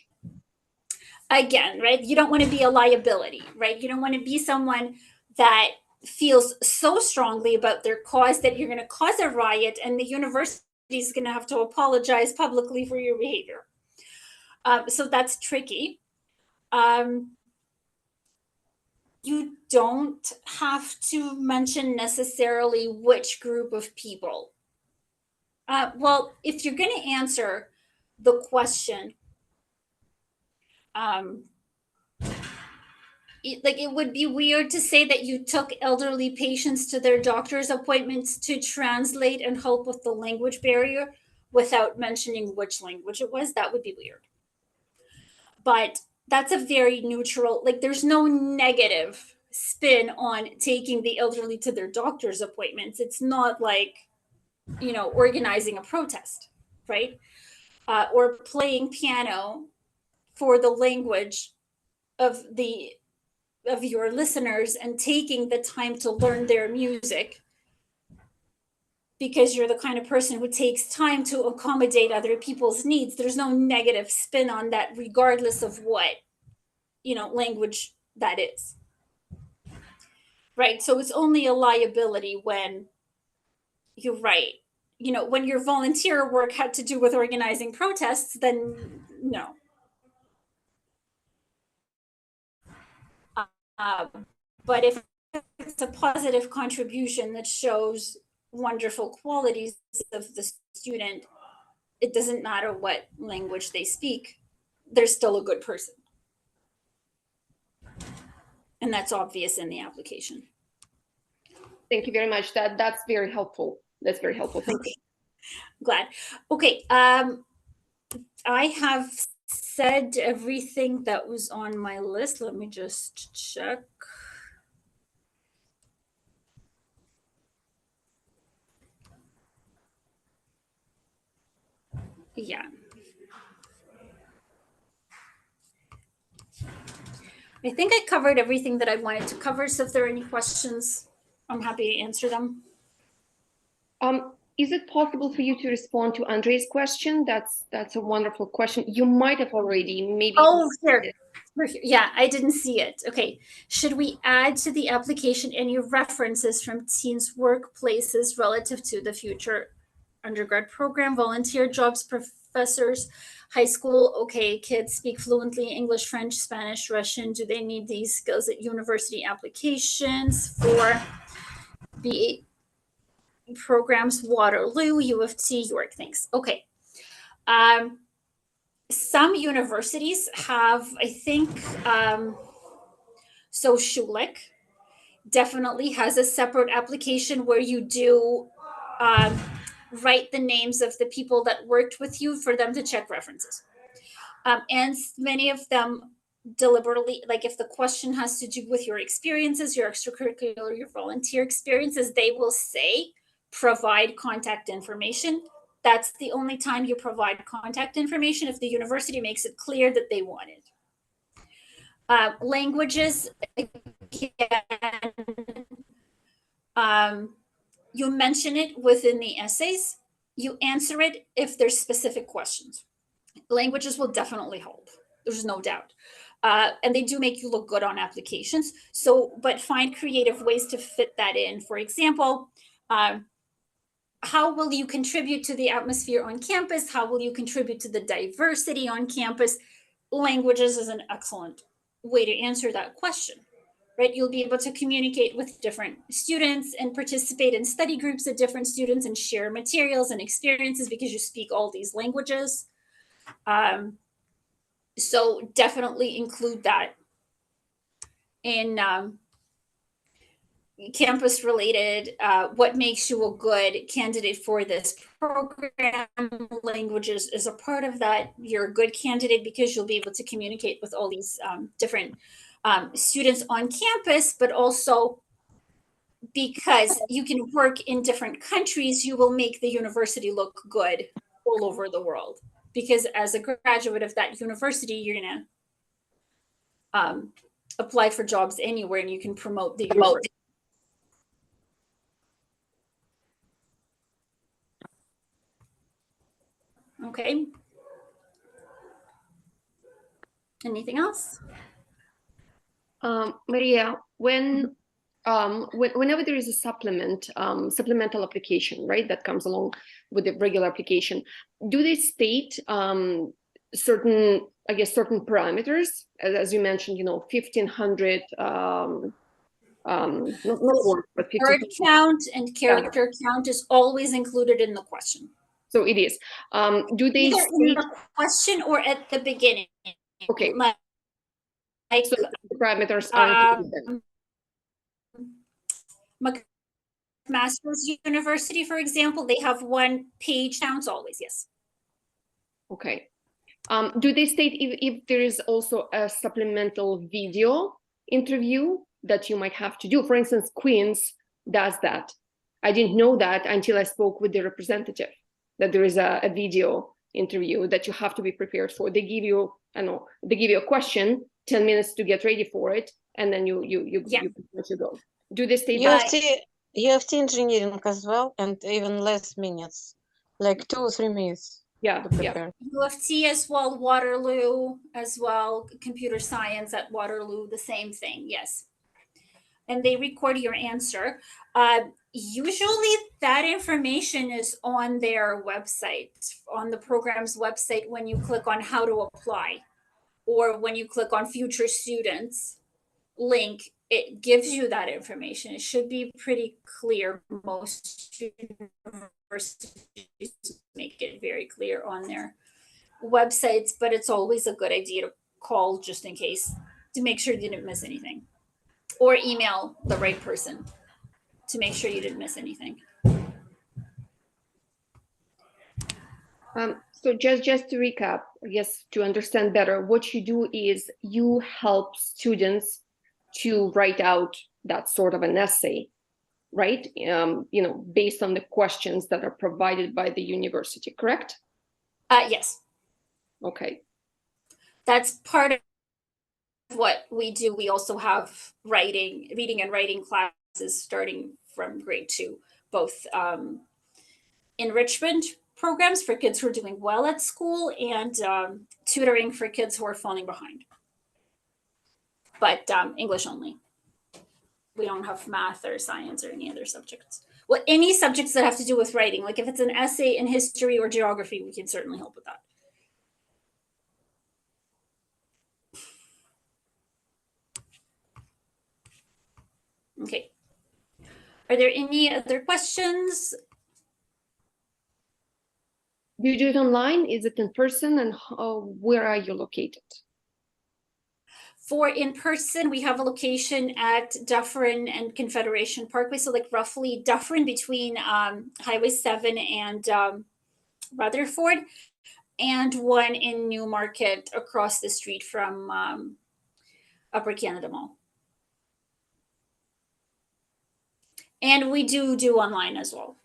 Again, right? You don't want to be a liability, right? You don't want to be someone that feels so strongly about their cause that you're going to cause a riot and the university is going to have to apologize publicly for your behavior. So that's tricky. You don't have to mention necessarily which group of people. Well, if you're going to answer the question, it would be weird to say that you took elderly patients to their doctor's appointments to translate and help with the language barrier without mentioning which language it was. That would be weird. But that's a very neutral, like there's no negative spin on taking the elderly to their doctor's appointments. It's not like, organizing a protest, right? Or playing piano for the language of your listeners and taking the time to learn their music because you're the kind of person who takes time to accommodate other people's needs. There's no negative spin on that, regardless of what, language that is. Right. So it's only a liability when you're right. you know, when your volunteer work had to do with organizing protests, then no. But if it's a positive contribution that shows wonderful qualities of the student, it doesn't matter what language they speak, they're still a good person. And that's obvious in the application. Thank you very much. That's very helpful. That's very helpful. Thank you. Glad. Okay. I have said everything that was on my list. Let me just check. Yeah. I think I covered everything that I wanted to cover. So if there are any questions, I'm happy to answer them. Is it possible for you to respond to Andre's question? That's a wonderful question. You might have already, maybe. Oh, here. Yeah, I didn't see it. Okay. Should we add to the application any references from teens' workplaces relative to the future undergrad program, volunteer jobs, professors, high school? Okay, kids speak fluently English, French, Spanish, Russian. Do they need these skills at university applications for BA programs? Waterloo, U of T, York. Thanks. Okay. Some universities have, I think, so Schulich definitely has a separate application where you do write the names of the people that worked with you for them to check references. And many of them deliberately, like if the question has to do with your experiences, your extracurricular, your volunteer experiences, they will say, provide contact information. That's the only time you provide contact information if the university makes it clear that they want it. Languages, again, you mention it within the essays. You answer it if there's specific questions. Languages will definitely help. There's no doubt. And they do make you look good on applications. So, but find creative ways to fit that in. For example, how will you contribute to the atmosphere on campus? How will you contribute to the diversity on campus? Languages is an excellent way to answer that question, right? You'll be able to communicate with different students and participate in study groups of different students and share materials and experiences because you speak all these languages. So definitely include that in campus related, what makes you a good candidate for this program. Languages is a part of that. You're a good candidate because you'll be able to communicate with all these different students on campus, but also because you can work in different countries, you will make the university look good all over the world. Because as a graduate of that university, you're gonna apply for jobs anywhere and you can promote the university. Okay. Anything else? Maria, whenever there is a supplemental application, right, that comes along with the regular application, do they state certain parameters, as you mentioned, 1,500 not words, but word count and character count is always included in the question. So it is. Do they either state in the question or at the beginning? Okay. Like So the parameters are McMaster's University, for example, they have one page counts always. Yes. Okay. Do they state if there is also a supplemental video interview that you might have to do? For instance, Queens does that. I didn't know that until I spoke with the representative, that there is a video interview that you have to be prepared for. They give you, they give you a question, 10 minutes to get ready for it, and then you go. Do they state that? You have engineering as well, and even less minutes, like 2 or 3 minutes. Yeah. U of T as well, Waterloo as well, computer science at Waterloo, the same thing, yes. And they record your answer. Usually that information is on their website, on the program's website, when you click on how to apply, or when you click on future students link, it gives you that information. It should be pretty clear. Most universities make it very clear on their websites, but it's always a good idea to call just in case, to make sure you didn't miss anything, or email the right person to make sure you didn't miss anything. So just to recap, I guess to understand better, what you do is you help students to write out that sort of an essay, right? Based on the questions that are provided by the university, correct? Yes. Okay. That's part of what we do. We also have reading and writing classes starting from grade 2, both enrichment programs for kids who are doing well at school, and tutoring for kids who are falling behind. But English only. We don't have math or science or any other subjects. Well, any subjects that have to do with writing, like if it's an essay in history or geography, we can certainly help with that. Okay. Are there any other questions? Do you do it online? Is it in person? And where are you located? For in person, we have a location at Dufferin and Confederation Parkway. So like roughly Dufferin between Highway 7 and Rutherford, and one in Newmarket across the street from Upper Canada Mall. And we do online as well.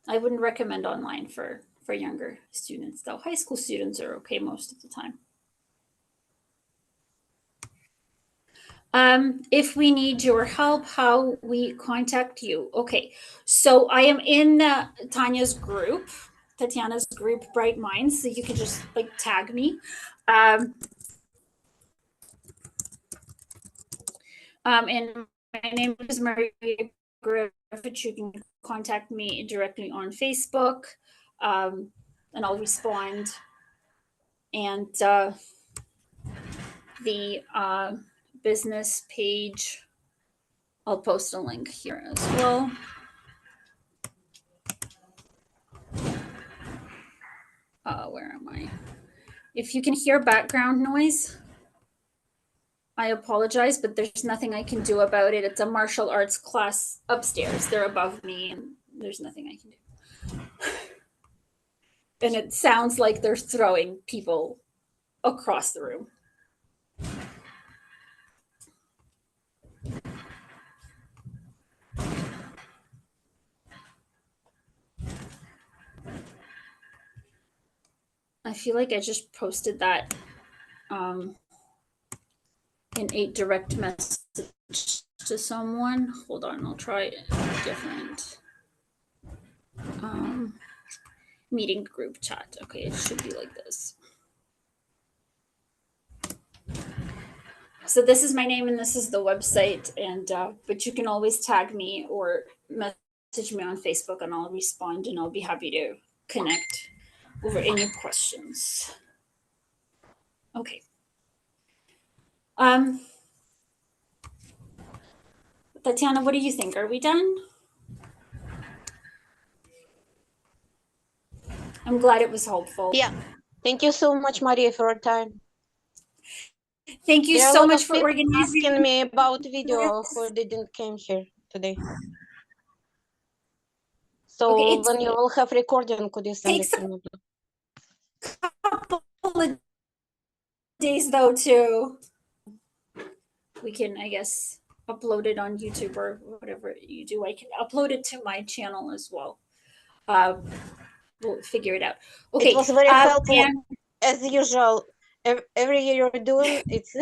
I wouldn't recommend online for younger students, though. High school students are okay most of the time. If we need your help, how we contact you? Okay, so I am in Tanya's group, Tatiana's group, Bright Minds. So you can just like tag me. And my name is Maria Gurevich. You can contact me directly on Facebook, and I'll respond. And the business page, I'll post a link here as well. Where am I? If you can hear background noise, I apologize, but there's nothing I can do about it. It's a martial arts class upstairs. They're above me, and there's nothing I can do. And it sounds like they're throwing people across the room. I feel like I just posted that in a direct message to someone. Hold on, I'll try a different meeting group chat. Okay, it should be like this. So this is my name and this is the website, and but you can always tag me or message me on Facebook and I'll respond, and I'll be happy to connect over any questions. Okay. Tatiana, what do you think? Are we done? I'm glad it was helpful. Yeah. Thank you so much, Maria, for your time. Thank you so much for organizing. Asking me about video who didn't came here today. So okay, when you will have recording, could you send it to me? Couple of days though too. We can, I guess, upload it on YouTube or whatever you do. I can upload it to my channel as well. We'll figure it out. Okay. It was very helpful as usual. Every year you're doing it's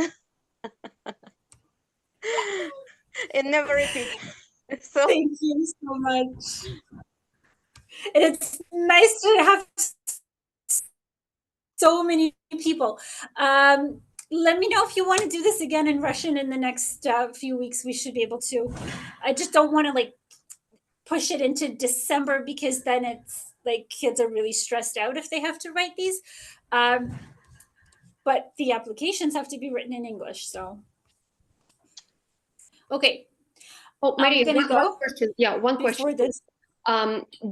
it never repeats. So thank you so much. And it's nice to have so many people. let me know if you want to do this again in Russian in the next few weeks. We should be able to. I just don't want to like push it into December because then it's like kids are really stressed out if they have to write these. But the applications have to be written in English. So, okay. Oh, Maria, one question. Yeah, one question. This.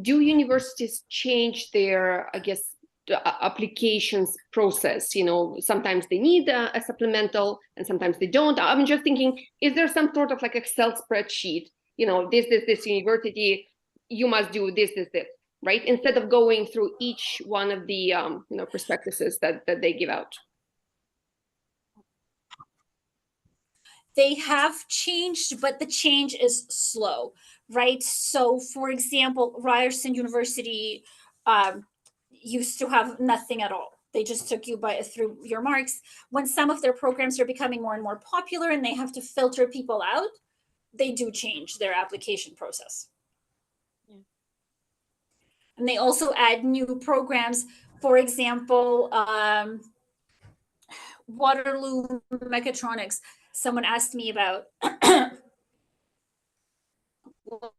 Do universities change their, I guess, applications process? You know, sometimes they need a supplemental and sometimes they don't. I'm just thinking, is there some sort of like Excel spreadsheet? You know, this university, you must do this, right? Instead of going through each one of the, prospectuses that they give out. They have changed, but the change is slow, right? So, for example, Ryerson University used to have nothing at all. They just took you through your marks. When some of their programs are becoming more and more popular and they have to filter people out, they do change their application process. Yeah. And they also add new programs. For example, Waterloo Mechatronics. Someone asked me about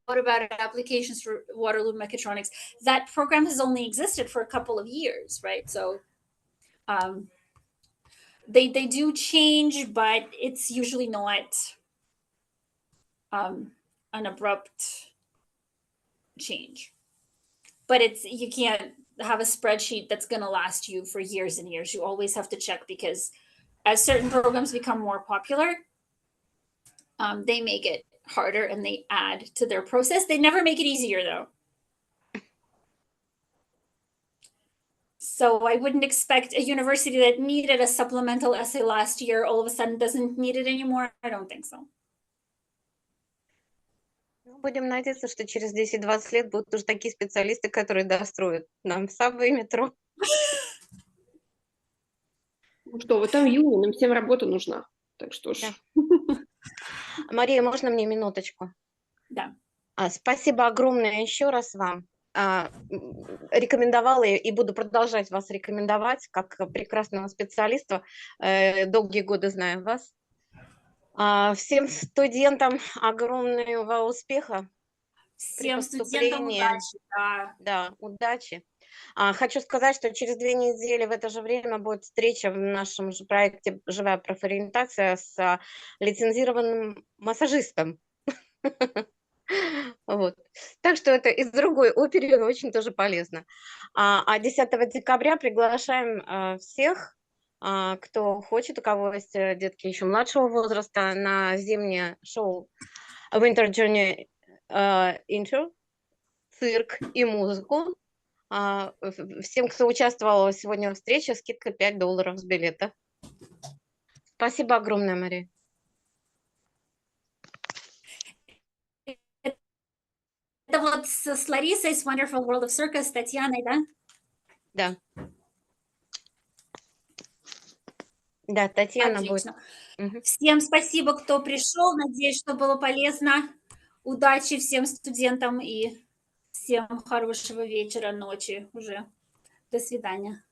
what about applications for Waterloo Mechatronics? That program has only existed for a couple of years, right? So they do change, but it's usually not an abrupt change. But you can't have a spreadsheet that's going to last you for years and years. You always have to check because as certain programs become more popular, they make it harder and they add to their process. They never make it easier though. So I wouldn't expect a university that needed a supplemental essay last year all of a sudden doesn't need it anymore. I don't think so. Будем надеяться, что через 10-20 лет будут уже такие специалисты, которые достроят нам сабвей, метро. Ну что, в этом июне нам всем работа нужна. Так что ж. Да. Мария, можно мне минуточку? Да. Спасибо огромное еще раз вам. Рекомендовала и буду продолжать вас рекомендовать как прекрасного специалиста. Долгие годы знаю вас. Всем студентам огромного успеха. Всем студентам удачи. Да, удачи. Хочу сказать, что через 2 недели в это же время будет встреча в нашем же проекте «Живая профориентация» с лицензированным массажистом. Вот. Так что это из другой оперы очень тоже полезно. 10 декабря приглашаем всех, кто хочет, у кого есть детки еще младшего возраста, на зимнее шоу Winter Journey Intro, цирк и музыку. Всем, кто участвовал сегодня в встрече, скидка $5 с билета. Спасибо огромное, Мария. Это вот с Ларисой, с Wonderful World of Circus, с Татьяной, да? Да. Да, Татьяна Отлично. будет. Всем спасибо, кто пришел. Надеюсь, что было полезно. Удачи всем студентам и всем хорошего вечера, ночи уже. До свидания.